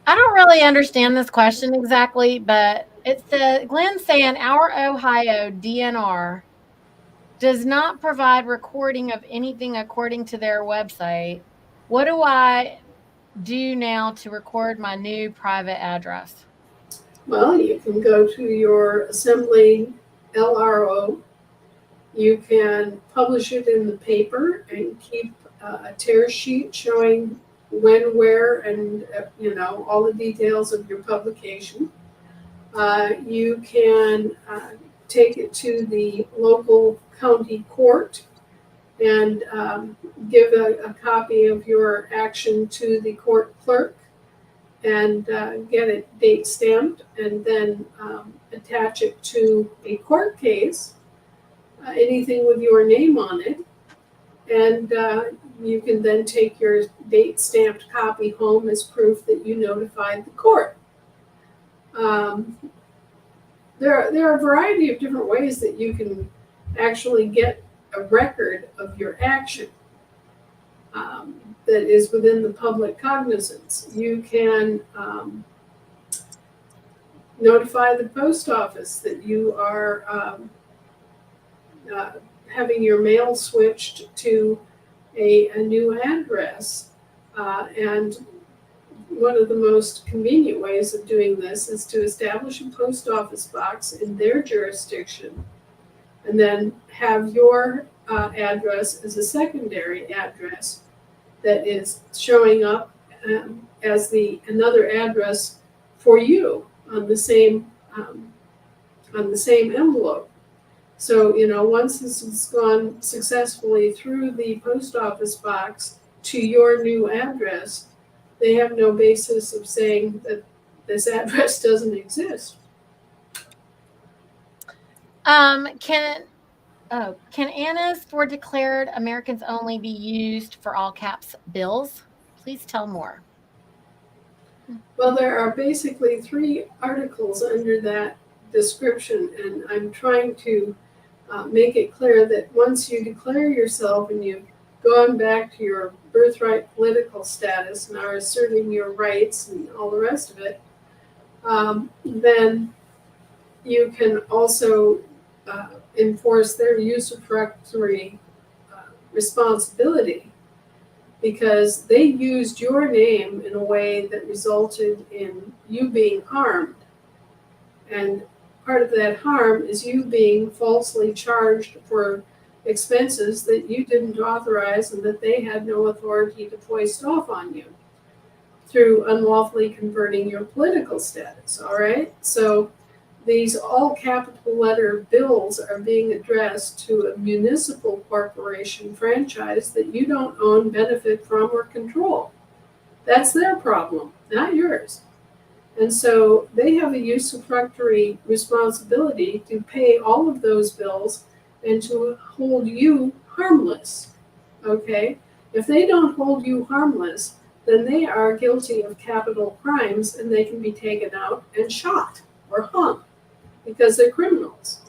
I don't really understand this question exactly, but it says, Glenn's saying our Ohio DNR does not provide recording of anything according to their website. What do I do now to record my new private address? Well, you can go to your assembly LRO. You can publish it in the paper and keep a tear sheet showing when, where, and all the details of your publication. You can take it to the local county court and give a copy of your action to the court clerk and get it date stamped, and then attach it to a court case, anything with your name on it, and you can then take your date stamped copy home as proof that you notified the court. There are a variety of different ways that you can actually get a record of your action. that is within the public cognizance. You can notify the post office that you are having your mail switched to a new address. And one of the most convenient ways of doing this is to establish a post office box in their jurisdiction and then have your address as a secondary address that is showing up as another address for you on the same envelope. So, once this has gone successfully through the post office box to your new address, they have no basis of saying that this address doesn't exist. Can Anna's for declared Americans only be used for all caps bills? Please tell more. Well, there are basically 3 articles under that description, and I'm trying to make it clear that once you declare yourself and you've gone back to your birthright political status and are asserting your rights and all the rest of it, then you can also enforce their usufructuary responsibility, because they used your name in a way that resulted in you being harmed. And part of that harm is you being falsely charged for expenses that you didn't authorize and that they had no authority to foist off on you through unlawfully converting your political status. All right? So these all capital letter bills are being addressed to a municipal corporation franchise that you don't own, benefit from, or control. That's their problem, not yours. And so they have a usufructuary responsibility to pay all of those bills and to hold you harmless. Okay? If they don't hold you harmless, then they are guilty of capital crimes and they can be taken out and shot or hung, because they're criminals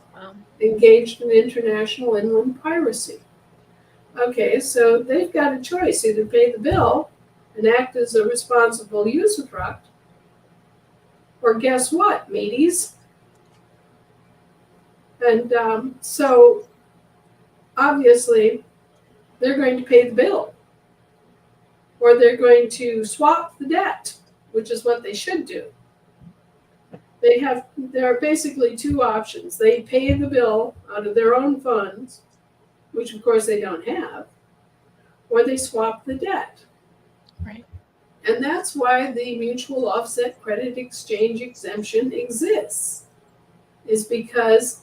engaged in international inland piracy. Okay, so they've got a choice: either pay the bill and act as a responsible usufruct, or guess what, mateys? And so obviously they're going to pay the bill, or they're going to swap the debt, which is what they should do. There are basically 2 options. They pay the bill out of their own funds, which of course they don't have, or they swap the debt. Right. And that's why the mutual offset credit exchange exemption exists, is because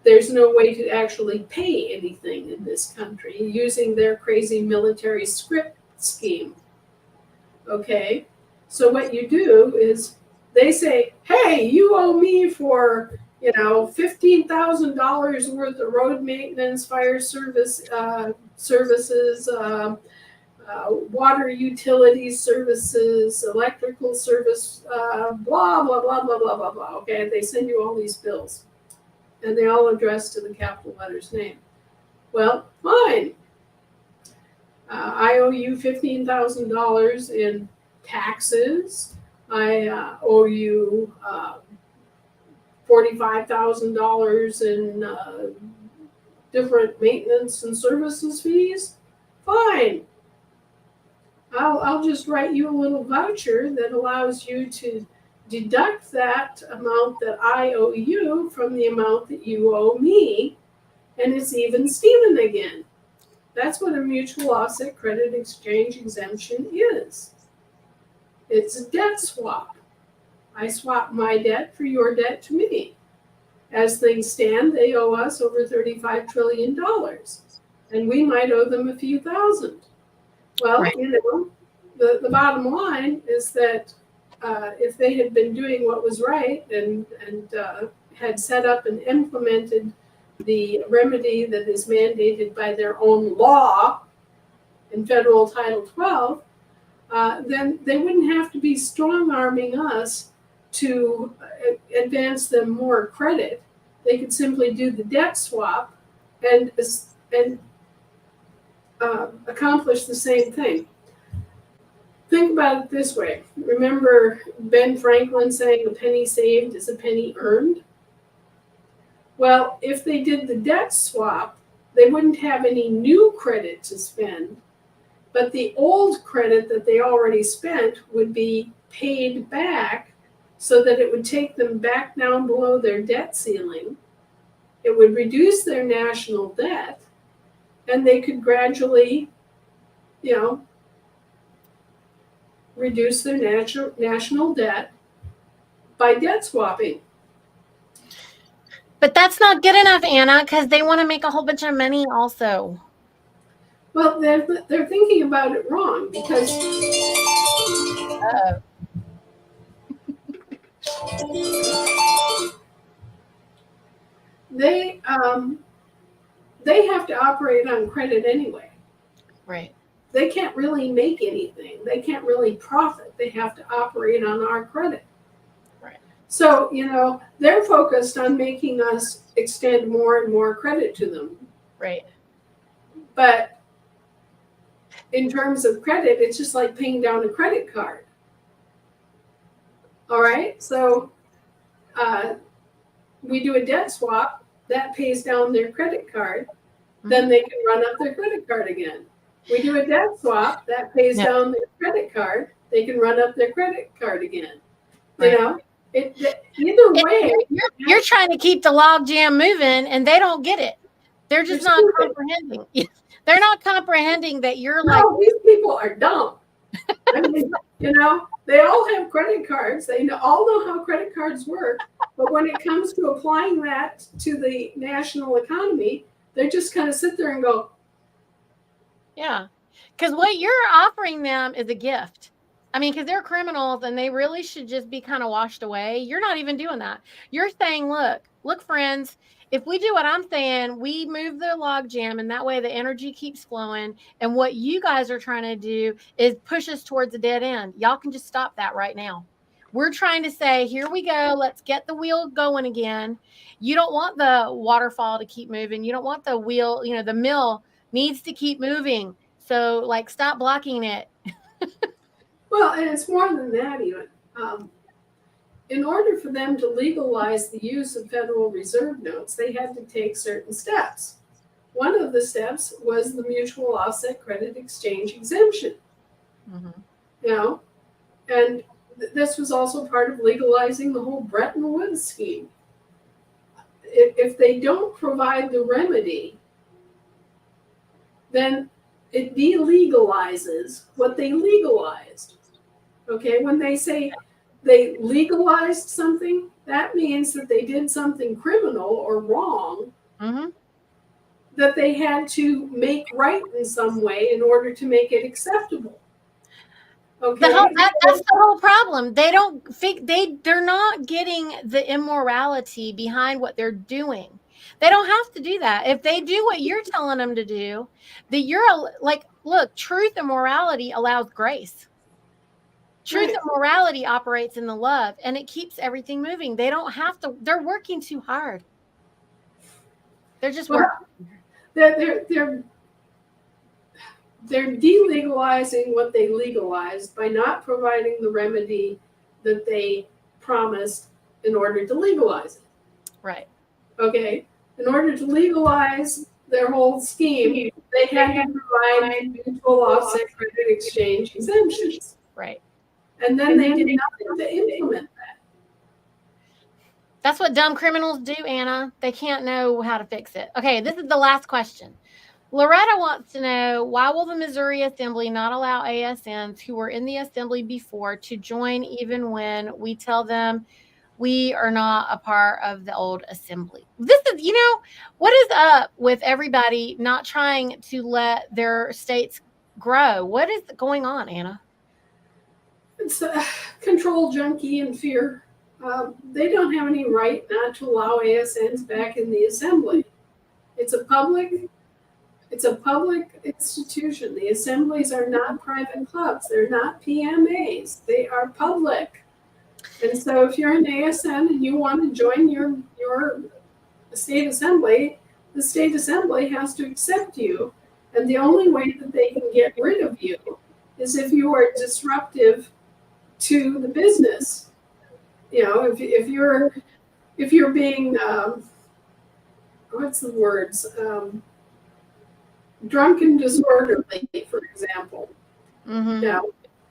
there's no way to actually pay anything in this country using their crazy military script scheme. Okay? So what you do is they say, hey, you owe me for, $15,000 worth of road maintenance, fire services, water utilities services, electrical service, blah, blah, blah, blah, blah, blah, blah. Okay, they send you all these bills, and they all address to the capital letters name. Well, fine. I owe you $15,000 in taxes. I owe you $45,000 in different maintenance and services fees. Fine. I'll just write you a little voucher that allows you to deduct that amount that I owe you from the amount that you owe me, and it's even Steven again. That's what a mutual offset credit exchange exemption is. It's a debt swap. I swap my debt for your debt to me. As things stand, they owe us over $35 trillion, and we might owe them a few thousand. Well, Right. The bottom line is that if they had been doing what was right and had set up and implemented the remedy that is mandated by their own law in Federal Title 12, then they wouldn't have to be strong-arming us to advance them more credit. They could simply do the debt swap and accomplish the same thing. Think about it this way. Remember Ben Franklin saying a penny saved is a penny earned? Well, if they did the debt swap, they wouldn't have any new credit to spend, but the old credit that they already spent would be paid back so that it would take them back down below their debt ceiling. It would reduce their national debt, and they could gradually, reduce their national debt by debt swapping. But that's not good enough, Anna, because they want to make a whole bunch of money also. Well, they're thinking about it wrong because they have to operate on credit anyway. Right. They can't really make anything. They can't really profit. They have to operate on our credit. Right. So, they're focused on making us extend more and more credit to them. Right. But in terms of credit, it's just like paying down a credit card. All right? So we do a debt swap. That pays down their credit card. Then they can run up their credit card again. We do a debt swap. That pays down their credit card. They can run up their credit card again. Right. Either way. You're trying to keep the log jam moving, and they don't get it. They're just not comprehending. They're not comprehending that you're these people are dumb. I mean, they all have credit cards. They all know how credit cards work. But when it comes to applying that to the national economy, they just kind of sit there and go. Yeah, because what you're offering them is a gift. I mean, because they're criminals and they really should just be kind of washed away. You're not even doing that. You're saying, look, friends, if we do what I'm saying, we move the log jam and that way the energy keeps flowing. And what you guys are trying to do is push us towards a dead end. Y'all can just stop that right now. We're trying to say, here we go. Let's get the wheel going again. You don't want the waterfall to keep moving. You don't want the wheel, the mill needs to keep moving. So stop blocking it. Well, and it's more than that even. In order for them to legalize the use of Federal Reserve notes, they had to take certain steps. One of the steps was the mutual offset credit exchange exemption. Mm-hmm. And this was also part of legalizing the whole Bretton Woods scheme. If they don't provide the remedy, then it delegalizes what they legalized. Okay, when they say they legalized something, that means that they did something criminal or wrong that they had to make right in some way in order to make it acceptable. Okay, that's the whole problem. They're not getting the immorality behind what they're doing. They don't have to do that. If they do what you're telling them to do, look, truth and morality allows grace. Truth and morality operates in the love, and it keeps everything moving. They don't have to. They're working too hard. They're just working. They're delegalizing what they legalized by not providing the remedy that they promised in order to legalize it. Right. Okay. In order to legalize their whole scheme, they had to provide mutual offset credit exchange exemptions. Right. And then they did nothing to implement that. That's what dumb criminals do, Anna. They can't know how to fix it. Okay, this is the last question. Loretta wants to know, why will the Missouri Assembly not allow ASNs who were in the Assembly before to join even when we tell them we are not a part of the old Assembly? This is, what is up with everybody not trying to let their states grow? What is going on, Anna? It's control junkie and fear. They don't have any right not to allow ASNs back in the Assembly. It's a public institution. The assemblies are not private clubs. They're not PMAs. They are public. And so if you're an ASN and you want to join your state assembly, the state assembly has to accept you. And the only way that they can get rid of you is if you are disruptive to the business. If you're being what's the words, drunken disorderly, for example. Mm-hmm.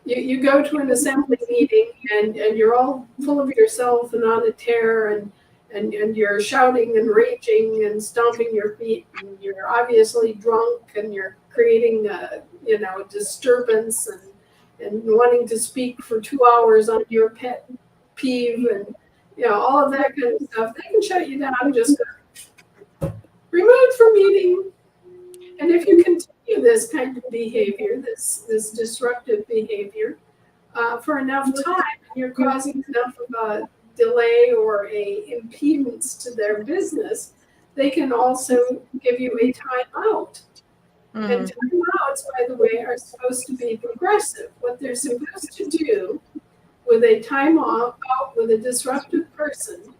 You go to an assembly meeting and you're all full of yourself and on a tear, and you're shouting and raging and stomping your feet, and you're obviously drunk, and you're creating a disturbance, and wanting to speak for 2 hours on your pet peeve, and all of that kind of stuff. They can shut you down and just removed from meeting. And if you continue this kind of behavior, this disruptive behavior, for enough time, and you're causing enough of a delay or a impedance to their business, they can also give you a timeout. Mm-hmm. And timeouts, by the way, are supposed to be progressive. What they're supposed to do with a timeout with a disruptive person,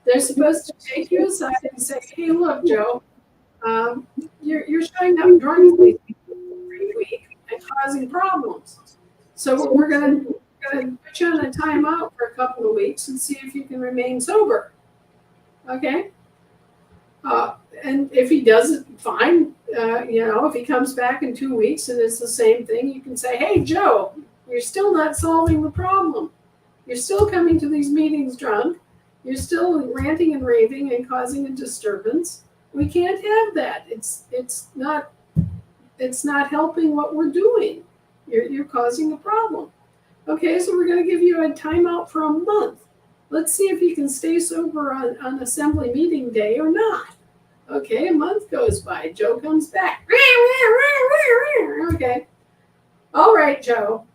they're supposed to take you aside and say, "Hey, look, Joe, you're showing up drunk every week and causing problems. So we're gonna put you on a timeout for a couple of weeks and see if you can remain sober." Okay. And if he does it, fine. If he comes back in 2 weeks and it's the same thing, you can say, "Hey, Joe, you're still not solving the problem. You're still coming to these meetings drunk. You're still ranting and raving and causing a disturbance. We can't have that. It's not helping what we're doing. You're causing a problem. Okay, so we're going to give you a timeout for a month. Let's see if you can stay sober on assembly meeting day or not." Okay, a month goes by. Joe comes back. Okay. "All right, Joe.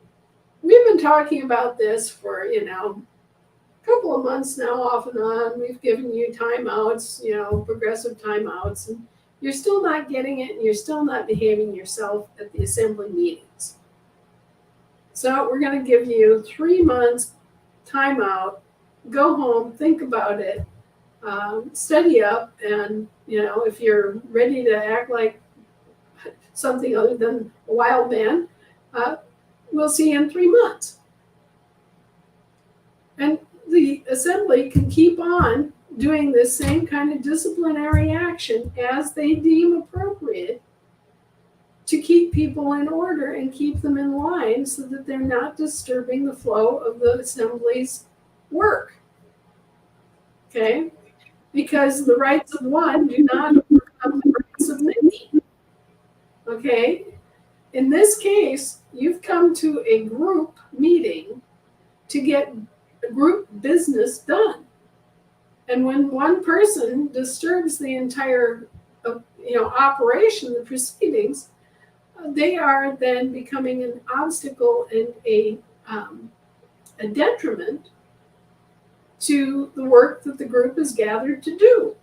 We've been talking about this for, a couple of months now, off and on. We've given you timeouts, progressive timeouts, and you're still not getting it, and you're still not behaving yourself at the assembly meetings. So we're going to give you 3 months timeout. Go home, think about it, study up, and if you're ready to act like something other than a wild man, we'll see you in 3 months." And the assembly can keep on doing this same kind of disciplinary action as they deem appropriate to keep people in order and keep them in line so that they're not disturbing the flow of the assembly's work. Okay? Because the rights of one do not overcome the rights of many. Okay? In this case, you've come to a group meeting to get group business done. And when one person disturbs the entire operation, the proceedings, they are then becoming an obstacle and a detriment to the work that the group is gathered to do.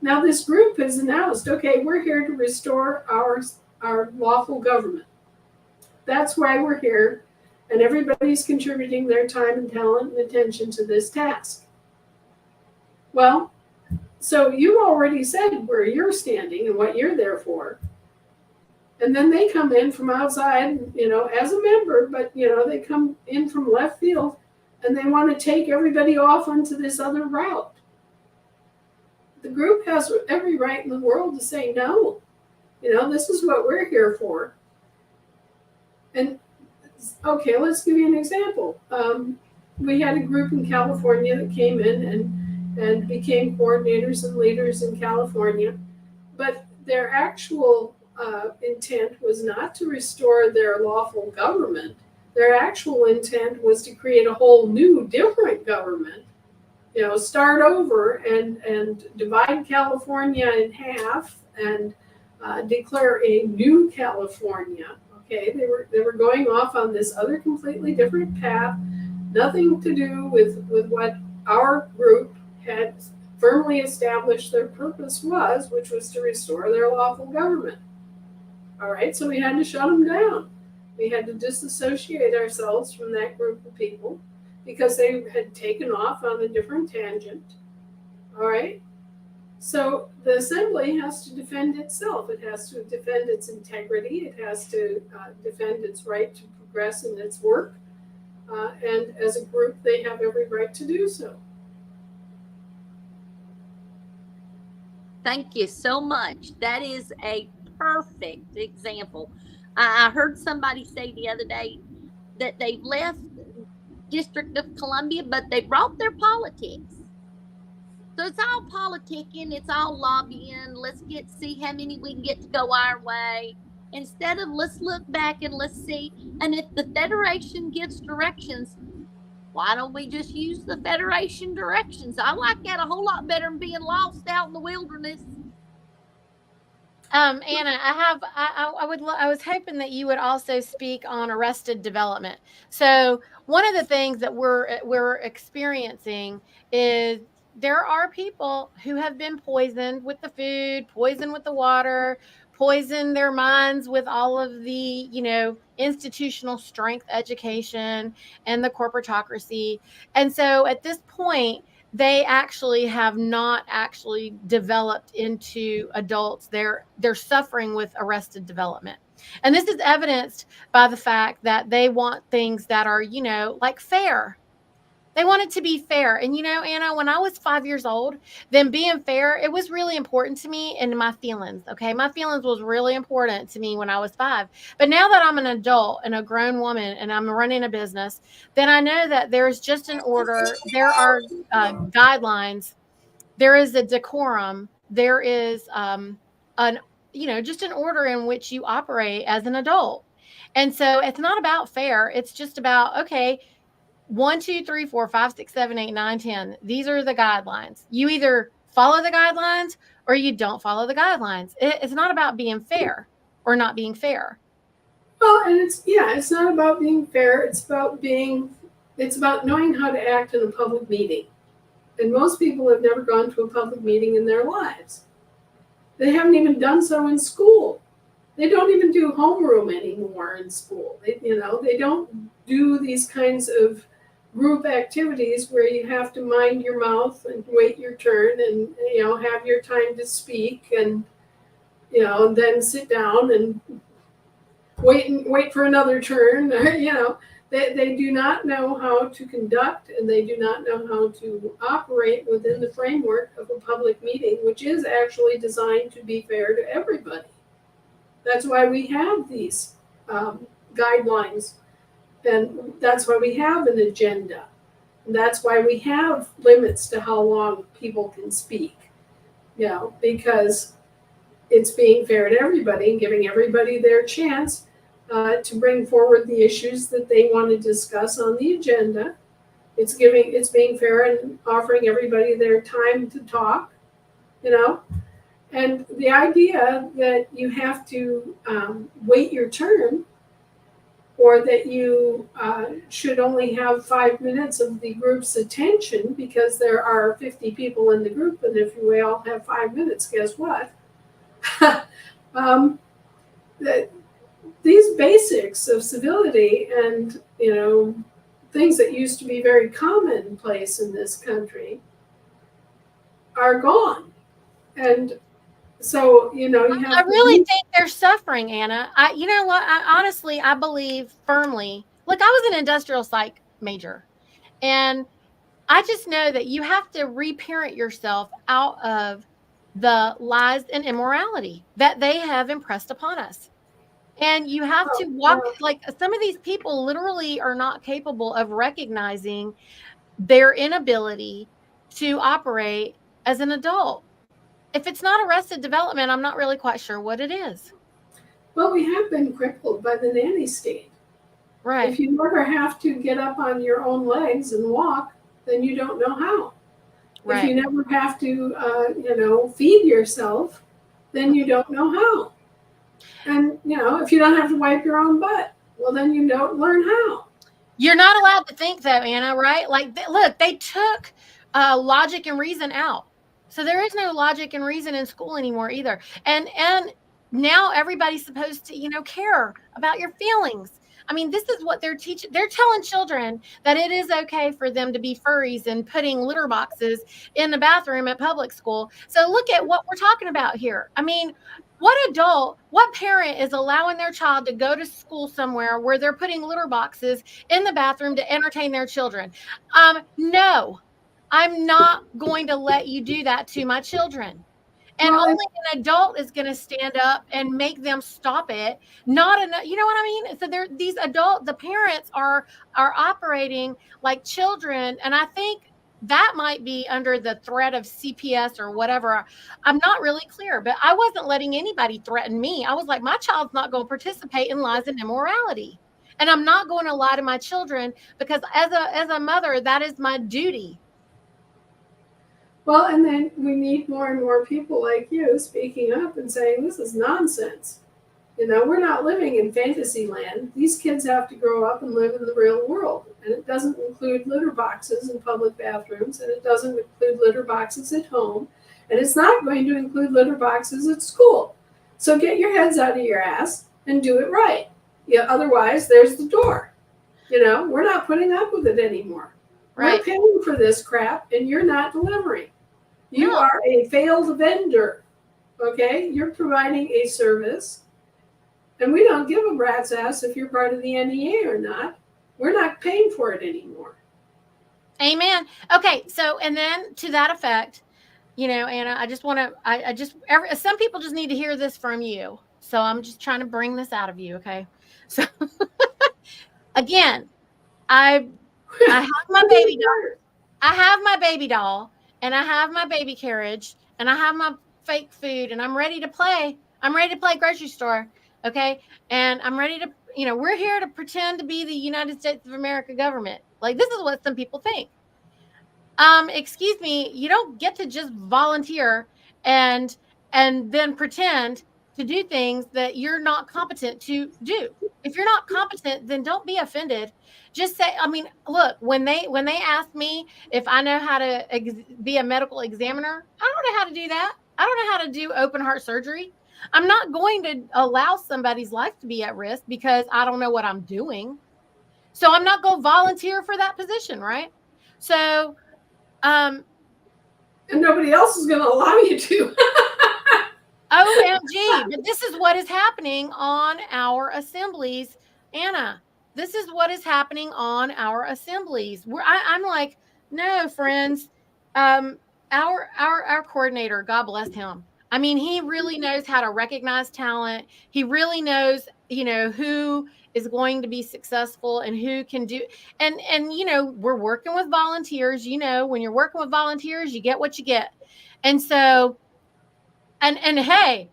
Now, this group has announced, okay, we're here to restore our lawful government. That's why we're here, and everybody's contributing their time and talent and attention to this task. Well, so you already said where you're standing and what you're there for. And then they come in from outside, as a member, but, they come in from left field and they want to take everybody off onto this other route. The group has every right in the world to say no. This is what we're here for. And, okay, let's give you an example. We had a group in California that came in and became coordinators and leaders in California, but their actual intent was not to restore their lawful government. Their actual intent was to create a whole new, different government, start over and divide California in half and declare a new California. Okay, they were going off on this other completely different path, nothing to do with what our group had firmly established their purpose was, which was to restore their lawful government. All right, so we had to shut them down. We had to disassociate ourselves from that group of people because they had taken off on a different tangent. All right. So the assembly has to defend itself. It has to defend its integrity. It has to defend its right to progress in its work. And as a group, they have every right to do so. Thank you so much. That is a perfect example. I heard somebody say the other day that they've left District of Columbia, but they brought their politics. So it's all politicking, it's all lobbying. Let's see how many we can get to go our way. Instead of let's look back and let's see. And if the Federation gives directions, why don't we just use the Federation directions? I like that a whole lot better than being lost out in the wilderness. Anna, I was hoping that you would also speak on arrested development. So one of the things that we're experiencing is there are people who have been poisoned with the food, poisoned with the water, poisoned their minds with all of the, institutional strength education and the corporatocracy. And so at this point, they actually have not actually developed into adults. They're suffering with arrested development. And this is evidenced by the fact that they want things that are, like fair. They want it to be fair. And Anna, when I was 5 years old, then being fair, it was really important to me and my feelings. Okay. My feelings was really important to me when I was 5. But now that I'm an adult and a grown woman and I'm running a business, then I know that there's just an order. There are guidelines. There is a decorum. There is an, just an order in which you operate as an adult. And so it's not about fair. It's just about, okay, 1, 2, 3, 4, 5, 6, 7, 8, 9, 10. These are the guidelines. You either follow the guidelines or you don't follow the guidelines. It's not about being fair or not being fair. Well, and it's not about being fair. It's about knowing how to act in a public meeting. And most people have never gone to a public meeting in their lives. They haven't even done so in school. They don't even do homeroom anymore in school. They don't do these kinds of group activities where you have to mind your mouth and wait your turn and have your time to speak and and then sit down and wait for another turn. They do not know how to conduct and they do not know how to operate within the framework of a public meeting, which is actually designed to be fair to everybody. That's why we have these guidelines, and that's why we have an agenda. And that's why we have limits to how long people can speak, because it's being fair to everybody and giving everybody their chance to bring forward the issues that they want to discuss on the agenda. It's being fair and offering everybody their time to talk, And the idea that you have to wait your turn or that you should only have 5 minutes of the group's attention because there are 50 people in the group, and if we all have 5 minutes, guess what? These basics of civility and, things that used to be very commonplace in this country are gone. And so, you have I really think they're suffering, Anna. You know what? Honestly, I believe firmly. Look, I was an industrial psych major, and I just know that you have to reparent yourself out of the lies and immorality that they have impressed upon us. And you have to walk, like some of these people literally are not capable of recognizing their inability to operate as an adult. If it's not arrested development, I'm not really quite sure what it is. Well, we have been crippled by the nanny state. Right. If you never have to get up on your own legs and walk, then you don't know how. Right. If you never have to, feed yourself, then you don't know how. And, if you don't have to wipe your own butt, well, then you don't learn how. You're not allowed to think though, Anna, right? Like, look, they took logic and reason out. So there is no logic and reason in school anymore either. And now everybody's supposed to, care about your feelings. I mean, this is what they're teaching. They're telling children that it is okay for them to be furries and putting litter boxes in the bathroom at public school. So look at what we're talking about here. I mean, what parent is allowing their child to go to school somewhere where they're putting litter boxes in the bathroom to entertain their children? No, I'm not going to let you do that to my children. And Well, only an adult is going to stand up and make them stop it. Not enough, you know what I mean? So the parents are operating like children, and I think that might be under the threat of CPS or whatever. I'm not really clear, but I wasn't letting anybody threaten me. I was like, my child's not going to participate in lies and immorality. And I'm not going to lie to my children because as a mother, that is my duty. well, and then we need more and more people like you speaking up and saying this is nonsense. We're not living in fantasy land. These kids have to grow up and live in the real world. And it doesn't include litter boxes in public bathrooms, and it doesn't include litter boxes at home, and it's not going to include litter boxes at school. So get your heads out of your ass and do it right. Otherwise, there's the door. We're not putting up with it anymore. Right. We're paying for this crap, and you're not delivering. You No. are a failed vendor. Okay? You're providing a service. And we don't give a rat's ass if you're part of the NEA or not. We're not paying for it anymore. Amen. Okay. So, and then to that effect, Anna, I just want to, some people just need to hear this from you. So I'm just trying to bring this out of you. Okay. So again, I have my baby doll. I have my baby doll, and I have my baby carriage, and I have my fake food, and I'm ready to play. I'm ready to play grocery store. Okay. And I'm ready to, we're here to pretend to be the United States of America government. Like, this is what some people think. Excuse me, you don't get to just volunteer and then pretend to do things that you're not competent to do. If you're not competent, then don't be offended. Just say, I mean, look, when they ask me if I know how to be a medical examiner, I don't know how to do that. I don't know how to do open heart surgery. I'm not going to allow somebody's life to be at risk because I don't know what I'm doing. So I'm not going to volunteer for that position, right? So and nobody else is going to allow you to. OMG, but this is what is happening on our assemblies, Anna. This is what is happening on our assemblies. I'm like, no, friends. Our coordinator, God bless him. I mean, he really knows how to recognize talent. He really knows, who is going to be successful and who can do. And we're working with volunteers. When you're working with volunteers, you get what you get. And so. And hey,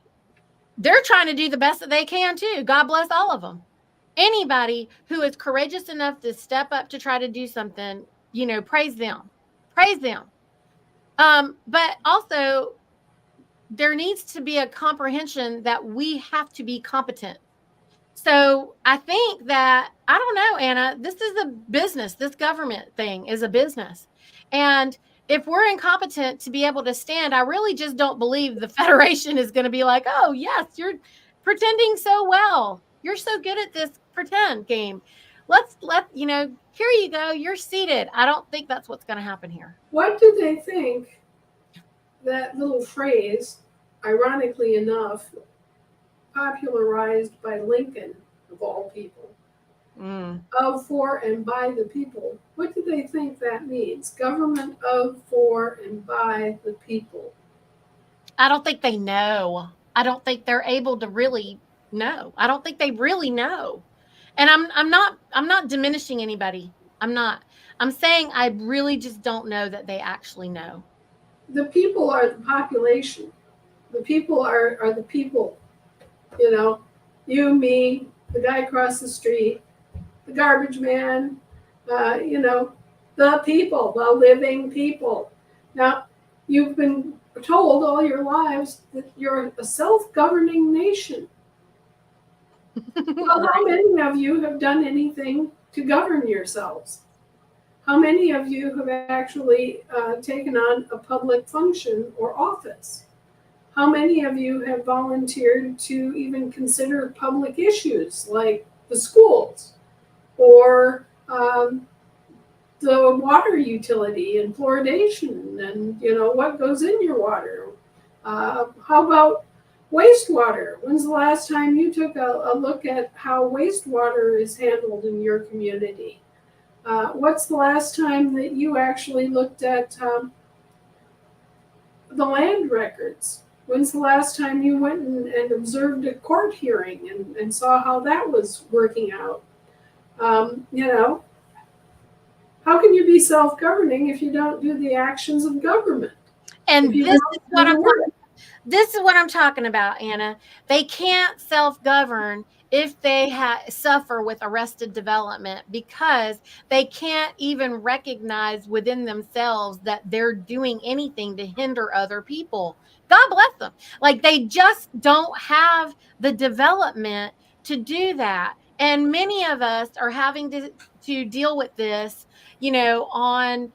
they're trying to do the best that they can too. God bless all of them. Anybody who is courageous enough to step up to try to do something, praise them. Praise them. But also there needs to be a comprehension that we have to be competent. So I think that, I don't know, Anna, this is a business. This government thing is a business. And if we're incompetent to be able to stand, I really just don't believe the Federation is going to be like, oh, yes, you're pretending so well. You're so good at this pretend game. Here you go. You're seated. I don't think that's what's going to happen here. What do they think that little phrase, ironically enough, popularized by Lincoln, of all people, of, for, and by the people? What do they think that means? Government of, for, and by the people. I don't think they know. I don't think they're able to really know. I don't think they really know. And I'm not diminishing anybody. I'm not. I'm saying I really just don't know that they actually know. The people are the population. The people are the people. You, me, the guy across the street, the garbage man, the people, the living people. Now, you've been told all your lives that you're a self-governing nation. Well, how many of you have done anything to govern yourselves? How many of you have actually taken on a public function or office? How many of you have volunteered to even consider public issues like the schools or the water utility and fluoridation and what goes in your water? How about wastewater? When's the last time you took a look at how wastewater is handled in your community? What's the last time that you actually looked at the land records? When's the last time you went and observed a court hearing and saw how that was working out? How can you be self-governing if you don't do the actions of government? And this is what I'm talking about, Anna. They can't self-govern if they suffer with arrested development, because they can't even recognize within themselves that they're doing anything to hinder other people. God bless them. Like, they just don't have the development to do that. And many of us are having to deal with this, on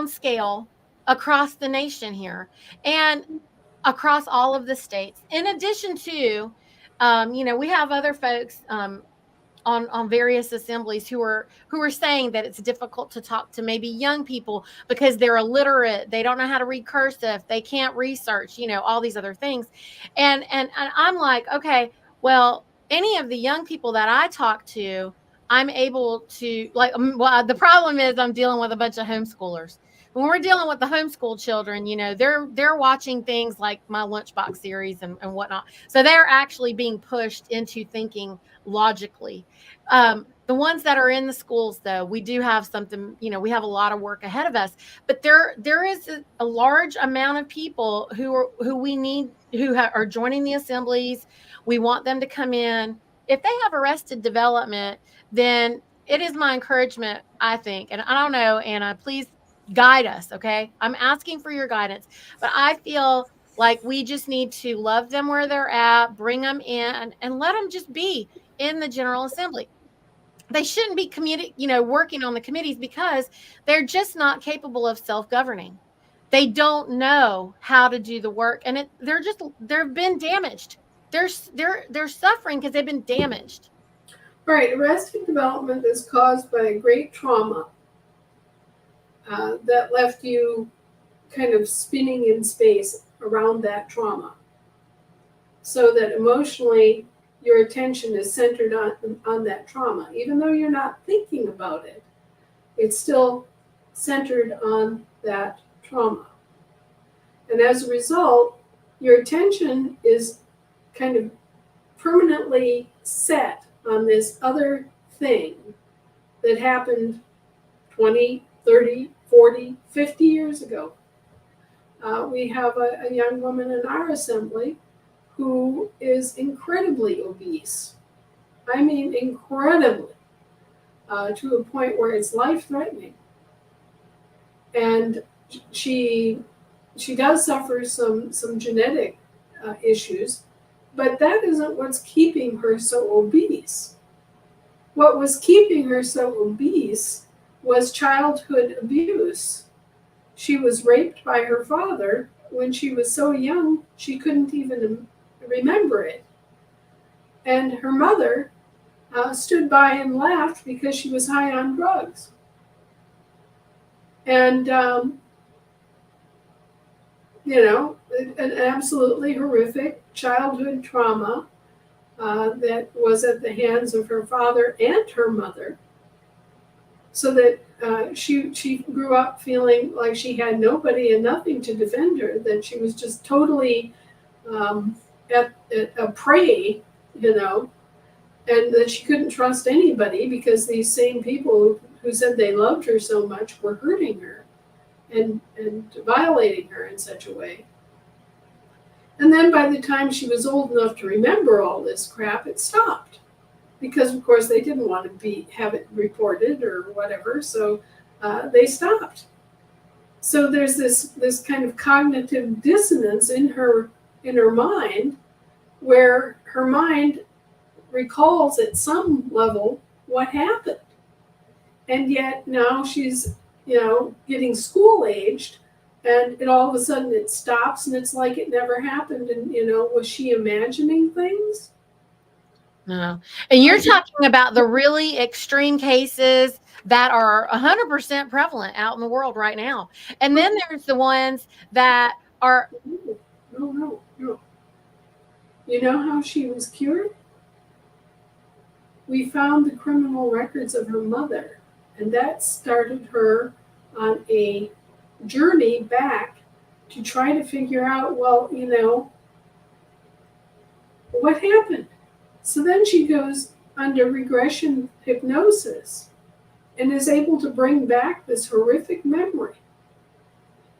scale across the nation here. And across all of the states. In addition to, we have other folks on various assemblies who are saying that it's difficult to talk to maybe young people because they're illiterate, they don't know how to read cursive, they can't research, all these other things. And I'm like, okay, well, any of the young people that I talk to, I'm able to, like, well, the problem is I'm dealing with a bunch of homeschoolers. When we're dealing with the homeschool children, they're watching things like my lunchbox series and whatnot. So they're actually being pushed into thinking logically. The ones that are in the schools, though, we do have something, we have a lot of work ahead of us. But there is a large amount of people who we need, are joining the assemblies. We want them to come in. If they have arrested development, then it is my encouragement, I think, and I don't know, Anna, please guide us, okay? I'm asking for your guidance, but I feel like we just need to love them where they're at, bring them in, and let them just be in the General Assembly. They shouldn't be working on the committees because they're just not capable of self-governing. They don't know how to do the work, and they've been damaged. They're suffering because they've been damaged. Right. Arrested development is caused by a great trauma that left you kind of spinning in space around that trauma, so that emotionally your attention is centered on that trauma. Even though you're not thinking about it, it's still centered on that trauma. And as a result, your attention is kind of permanently set on this other thing that happened 20, 30, 40, 50 years ago. We have a young woman in our assembly who is incredibly obese. I mean, incredibly, to a point where it's life-threatening. And she does suffer some genetic issues, but that isn't what's keeping her so obese. What was keeping her so obese was childhood abuse. She was raped by her father when she was so young she couldn't even remember it. And her mother stood by and laughed because she was high on drugs. And, an absolutely horrific childhood trauma that was at the hands of her father and her mother. So that she grew up feeling like she had nobody and nothing to defend her, that she was just totally at a prey, and that she couldn't trust anybody because these same people who said they loved her so much were hurting her and violating her in such a way. And then by the time she was old enough to remember all this crap, it stopped. Because, of course, they didn't want to have it reported or whatever, so they stopped. So there's this kind of cognitive dissonance in her mind, where her mind recalls at some level what happened. And yet now she's, getting school-aged, And it all of a sudden it stops and it's like it never happened. And, was she imagining things? No. And you're talking about the really extreme cases that are 100% prevalent out in the world right now. And then there's the ones that are. No. You know how she was cured? We found the criminal records of her mother, and that started her on a journey back to try to figure out, well, what happened? So then she goes under regression hypnosis and is able to bring back this horrific memory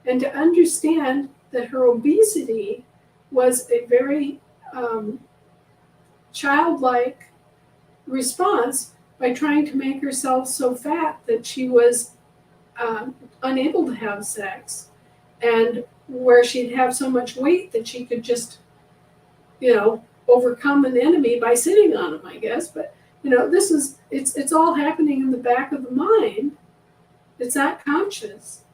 and to understand that her obesity was a very childlike response by trying to make herself so fat that she was unable to have sex, and where she'd have so much weight that she could just, overcome an enemy by sitting on him, I guess. But it's all happening in the back of the mind. It's not conscious,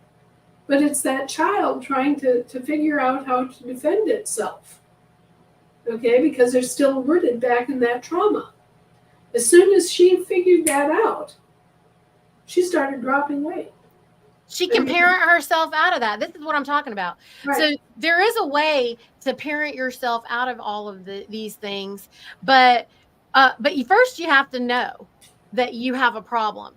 but it's that child trying to figure out how to defend itself. Okay, because they're still rooted back in that trauma. As soon as she figured that out, she started dropping weight. She can parent herself out of that. This is what I'm talking about. Right. So there is a way to parent yourself out of all of these things, but first you have to know that you have a problem,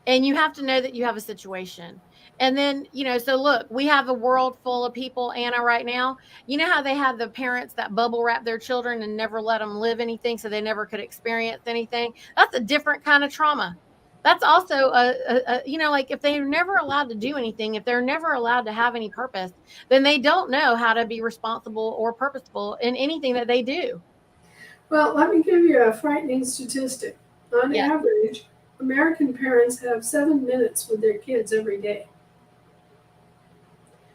and you have to know that you have a situation. And then, so look, we have a world full of people, Anna, right now. You know how they have the parents that bubble wrap their children and never let them live anything, so they never could experience anything? That's a different kind of trauma. That's also like if they're never allowed to do anything, if they're never allowed to have any purpose, then they don't know how to be responsible or purposeful in anything that they do. Well, let me give you a frightening statistic. On Yes. average, American parents have 7 minutes with their kids every day.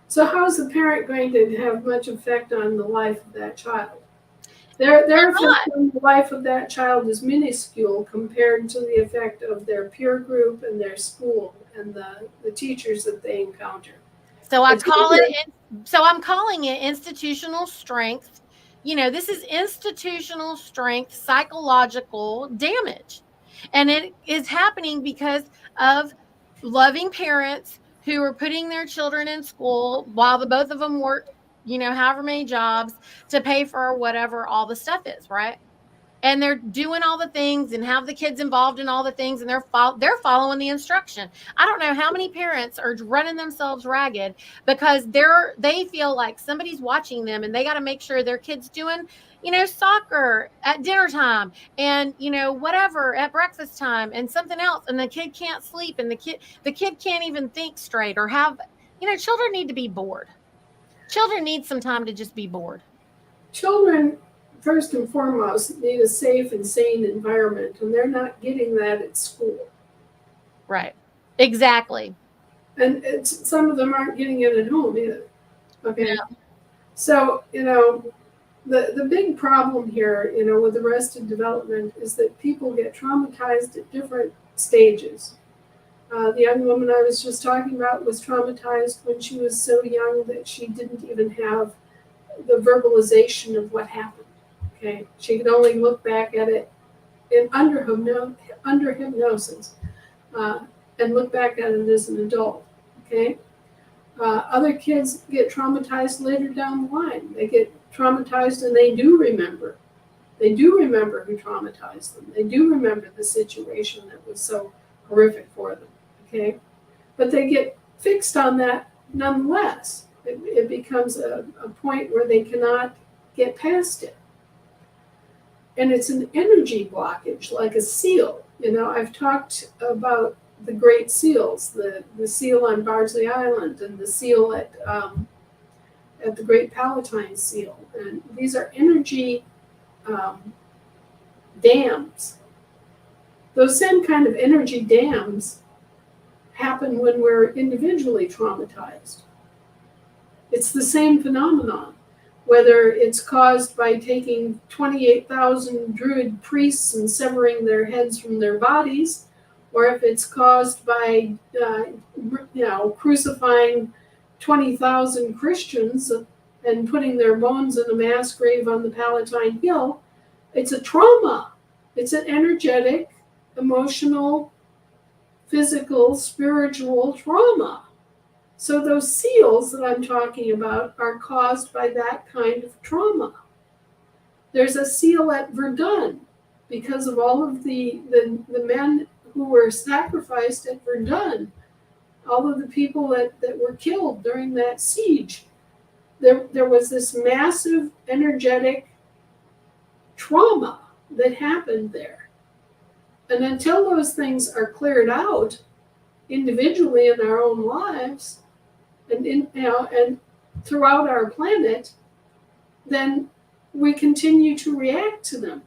So how is the parent going to have much effect on the life of that child? Their effect on the life of that child is minuscule compared to the effect of their peer group and their school and the teachers that they encounter. So I'm calling it institutional strength. This is institutional strength psychological damage. And it is happening because of loving parents who are putting their children in school while the both of them work, however many jobs to pay for whatever all the stuff is, right? And they're doing all the things and have the kids involved in all the things, and they're following the instruction. I don't know how many parents are running themselves ragged because they feel like somebody's watching them, and they got to make sure their kids doing, soccer at dinner time, and whatever at breakfast time, and something else, and the kid can't sleep, and the kid can't even think straight or have, children need to be bored. Children need some time to just be bored. Children, first and foremost, need a safe and sane environment, and they're not getting that at school. Right. Exactly. And some of them aren't getting it at home either. Okay. Yeah. So, the big problem here, with arrested development is that people get traumatized at different stages. The young woman I was just talking about was traumatized when she was so young that she didn't even have the verbalization of what happened. Okay, she could only look back at it under hypnosis and look back at it as an adult. Okay, other kids get traumatized later down the line. They get traumatized and they do remember. They do remember who traumatized them. They do remember the situation that was so horrific for them. Okay, but they get fixed on that nonetheless. It becomes a point where they cannot get past it. And it's an energy blockage, like a seal. I've talked about the great seals, the seal on Bardsley Island and the seal at the Great Palatine Seal. And these are energy dams. Those same kind of energy dams happen when we're individually traumatized. It's the same phenomenon, whether it's caused by taking 28,000 druid priests and severing their heads from their bodies, or if it's caused by crucifying 20,000 Christians and putting their bones in a mass grave on the Palatine Hill. It's a trauma. It's an energetic, emotional, physical, spiritual trauma. So those seals that I'm talking about are caused by that kind of trauma. There's a seal at Verdun because of all of the men who were sacrificed at Verdun, all of the people that were killed during that siege. There was this massive energetic trauma that happened there. And until those things are cleared out individually in our own lives and throughout our planet, then we continue to react to them.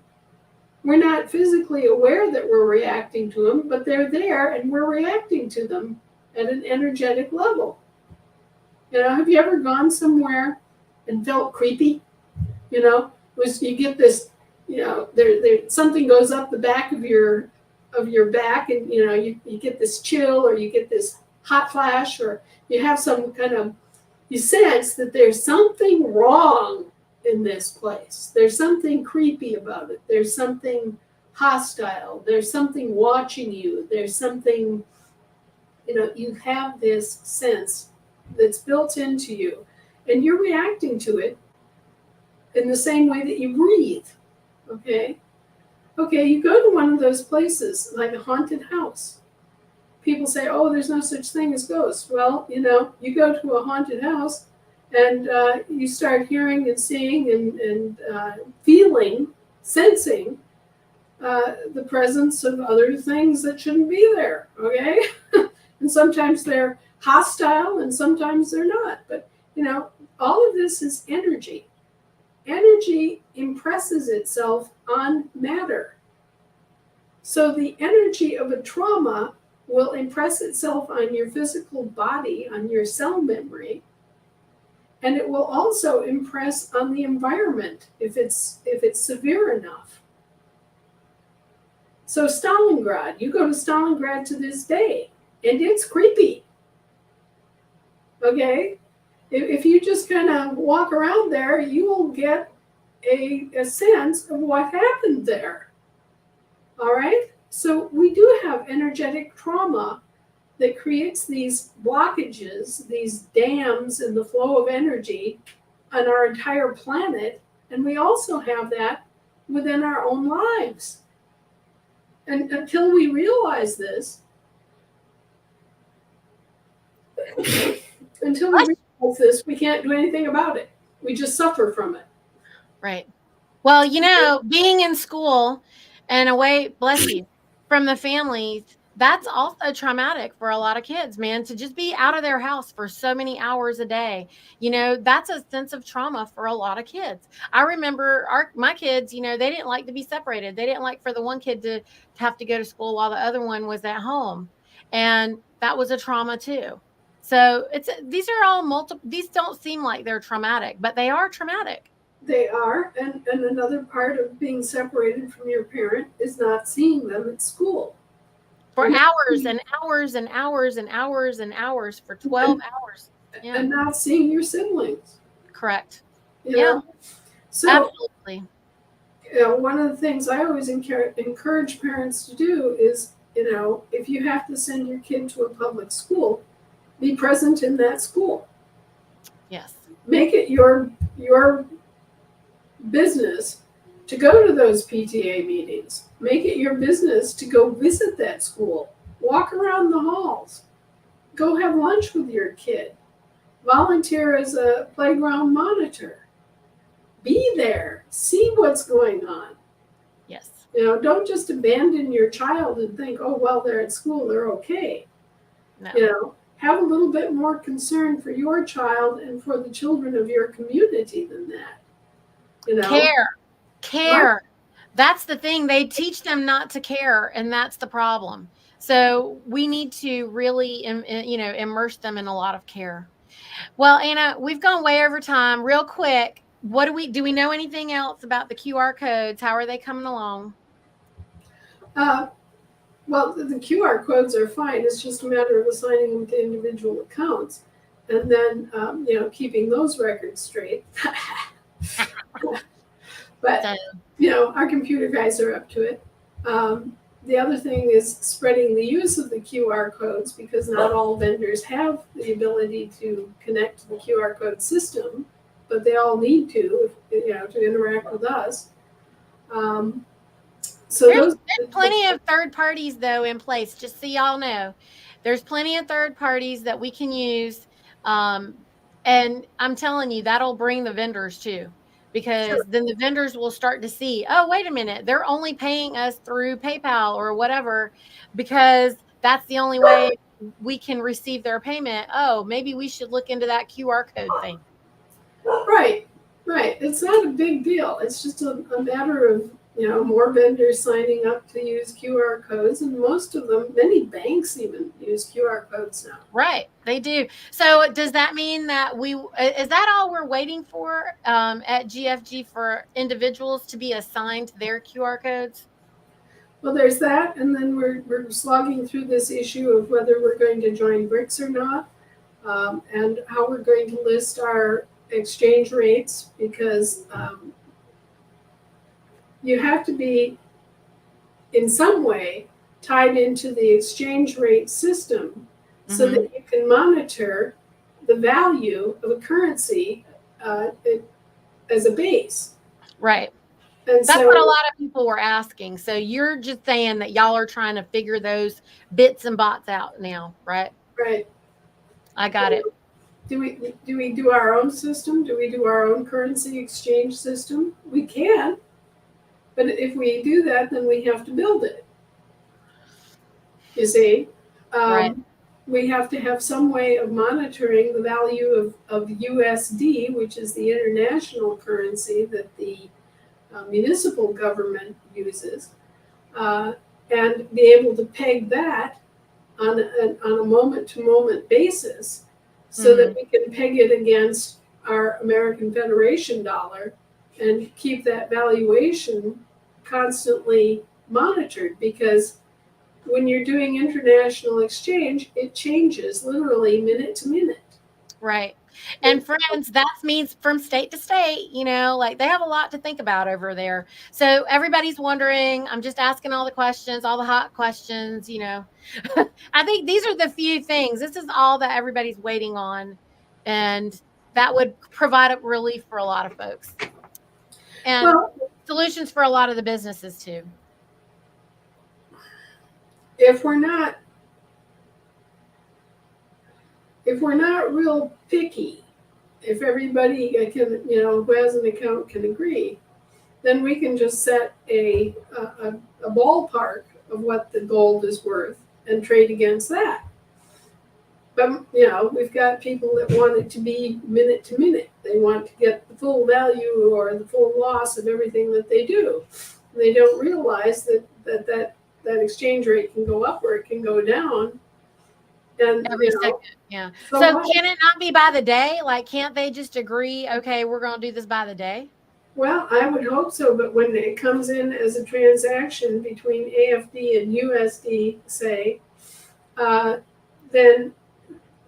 We're not physically aware that we're reacting to them, but they're there and we're reacting to them at an energetic level. Have you ever gone somewhere and felt creepy? You get this, there something goes up the back of your back, and you get this chill, or you get this hot flash, or you have some kind of, you sense that there's something wrong in this place. There's something creepy about it. There's something hostile. There's something watching you. There's something, you have this sense that's built into you, and you're reacting to it in the same way that you breathe. Okay, you go to one of those places, like a haunted house. People say, oh, there's no such thing as ghosts. Well, you go to a haunted house and you start hearing and seeing and feeling, sensing the presence of other things that shouldn't be there, okay? And sometimes they're hostile and sometimes they're not. But, all of this is energy. Energy impresses itself on matter. So the energy of a trauma will impress itself on your physical body, on your cell memory, and it will also impress on the environment if it's severe enough. So Stalingrad, you go to Stalingrad to this day, and it's creepy. Okay? If you just kind of walk around there, you will get a sense of what happened there. All right? So we do have energetic trauma that creates these blockages, these dams in the flow of energy on our entire planet. And we also have that within our own lives. And until we realize this, we can't do anything about it. We just suffer from it. Right. Well, being in school and away, bless you, from the families, that's also traumatic for a lot of kids, man, to just be out of their house for so many hours a day. That's a sense of trauma for a lot of kids. I remember my kids, they didn't like to be separated. They didn't like for the one kid to have to go to school while the other one was at home. And that was a trauma too. So these are all these don't seem like they're traumatic, but they are traumatic. They are, and another part of being separated from your parent is not seeing them at school. For hours and hours and hours and hours and hours, for 12 hours. Yeah. And not seeing your siblings. Correct. So, absolutely. One of the things I always encourage parents to do is, if you have to send your kid to a public school, be present in that school. Yes. Make it your business to go to those PTA meetings. Make it your business to go visit that school. Walk around the halls. Go have lunch with your kid. Volunteer as a playground monitor. Be there. See what's going on. Yes. Don't just abandon your child and think, oh, well, they're at school, they're okay. No. Have a little bit more concern for your child and for the children of your community than that. Care. What? That's the thing. They teach them not to care, and that's the problem. So we need to really, immerse them in a lot of care. Well, Anna, we've gone way over time. Real quick, do we know anything else about the QR codes? How are they coming along? Well, the QR codes are fine. It's just a matter of assigning them to individual accounts. and then keeping those records straight. But So, our computer guys are up to it. The other thing is spreading the use of the QR codes, because not all vendors have the ability to connect to the QR code system, but they all need to interact with us. So there's plenty of third parties though in place, just so y'all know. There's plenty of third parties that we can use. And I'm telling you, that'll bring the vendors too, because then the vendors will start to see, oh, wait a minute, they're only paying us through PayPal or whatever, because that's the only way we can receive their payment. Oh, maybe we should look into that QR code thing. Right. It's not a big deal. It's just a matter of more vendors signing up to use QR codes, and most of them, many banks even use QR codes now. Right, they do. So does that mean that is that all we're waiting for at GFG, for individuals to be assigned their QR codes? Well, there's that, and then we're slogging through this issue of whether we're going to join BRICS or not, and how we're going to list our exchange rates, because you have to be in some way tied into the exchange rate system, so that you can monitor the value of a currency as a base. Right. And that's what a lot of people were asking. So you're just saying that y'all are trying to figure those bits and bots out now, right? Right. I got it. Do we do our own system? Do we do our own currency exchange system? We can, but if we do that, then we have to build it. You see, Right. We have to have some way of monitoring the value of USD, which is the international currency that the municipal government uses, and be able to peg that on a moment-to-moment basis, so that we can peg it against our American Federation dollar and keep that valuation constantly monitored. Because when you're doing international exchange, it changes literally minute to minute. Right. And friends, that means from state to state, like they have a lot to think about over there. So everybody's wondering, I'm just asking all the questions, all the hot questions, I think these are the few things. This is all that everybody's waiting on. And that would provide a relief for a lot of folks. And solutions for a lot of the businesses too. If we're not real picky, if everybody can, who has an account can agree, then we can just set a ballpark of what the gold is worth and trade against that. But we've got people that want it to be minute to minute. They want to get the full value or the full loss of everything that they do. And they don't realize that exchange rate can go up or it can go down. And every second, yeah. So can it not be by the day? Like, can't they just agree, okay, we're going to do this by the day? Well, I would hope so, but when it comes in as a transaction between AFD and USD, say, then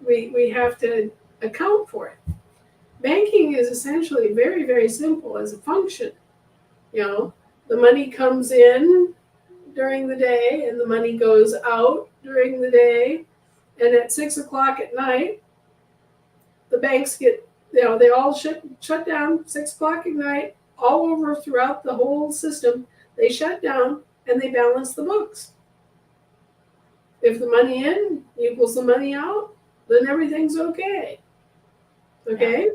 we have to account for it. Banking is essentially very, very simple as a function. The money comes in during the day and the money goes out during the day. And at 6 o'clock at night, the banks get, they all shut down 6 o'clock at night, all over throughout the whole system. They shut down and they balance the books. If the money in equals the money out, then everything's okay. Okay?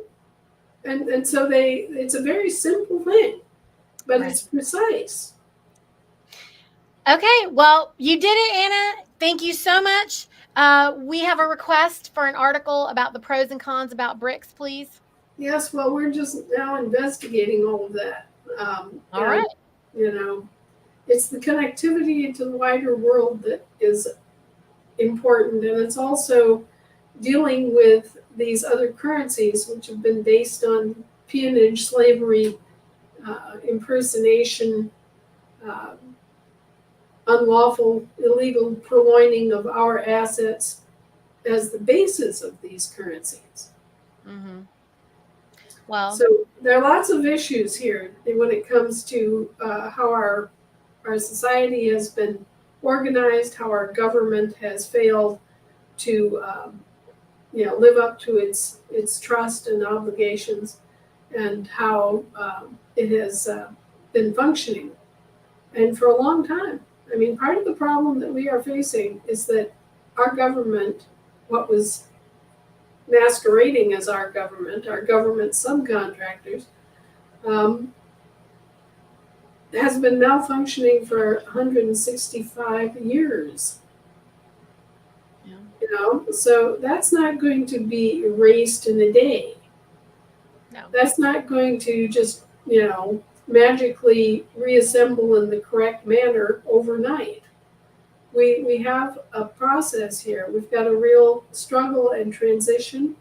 Yeah. And so it's a very simple thing, but It's precise. Okay, well, you did it, Anna. Thank you so much. We have a request for an article about the pros and cons about BRICS, please. Yes, well, we're just now investigating all of that. All right. It's the connectivity into the wider world that is important, and it's also dealing with these other currencies, which have been based on peonage, slavery, impersonation, unlawful, illegal purloining of our assets, as the basis of these currencies. Mm-hmm. Well, so there are lots of issues here when it comes to how our society has been organized, how our government has failed to live up to its trust and obligations, and how it has been functioning, and for a long time. I mean, part of the problem that we are facing is that our government, what was masquerading as our government subcontractors, um, has been malfunctioning for 165 years. yeah. So that's not going to be erased in a day. No. That's not going to just, magically reassemble in the correct manner overnight. We have a process here. We've got a real struggle and transition,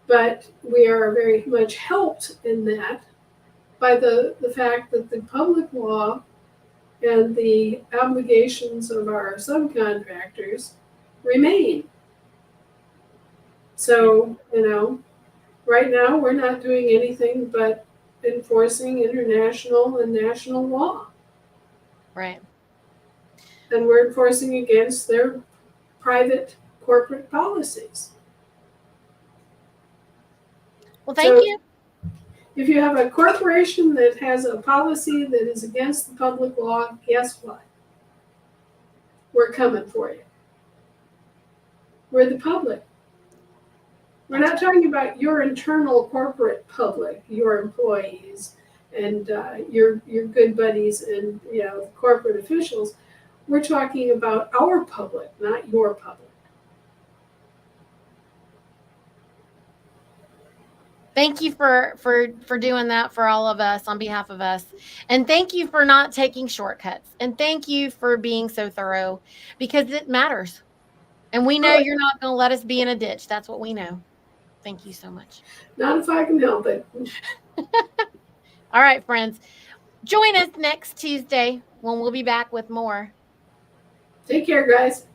but we are very much helped in that by the fact that the public law and the obligations of our subcontractors remain. So, right now we're not doing anything but enforcing international and national law. Right. And we're enforcing against their private corporate policies. Well, thank you. If you have a corporation that has a policy that is against the public law, guess what? We're coming for you. We're the public. We're not talking about your internal corporate public, your employees and your good buddies and corporate officials. We're talking about our public, not your public. Thank you for doing that for all of us on behalf of us. And thank you for not taking shortcuts. And thank you for being so thorough, because it matters. And we know you're not going to let us be in a ditch. That's what we know. Thank you so much. Not if I can help it. All right, friends. Join us next Tuesday when we'll be back with more. Take care, guys.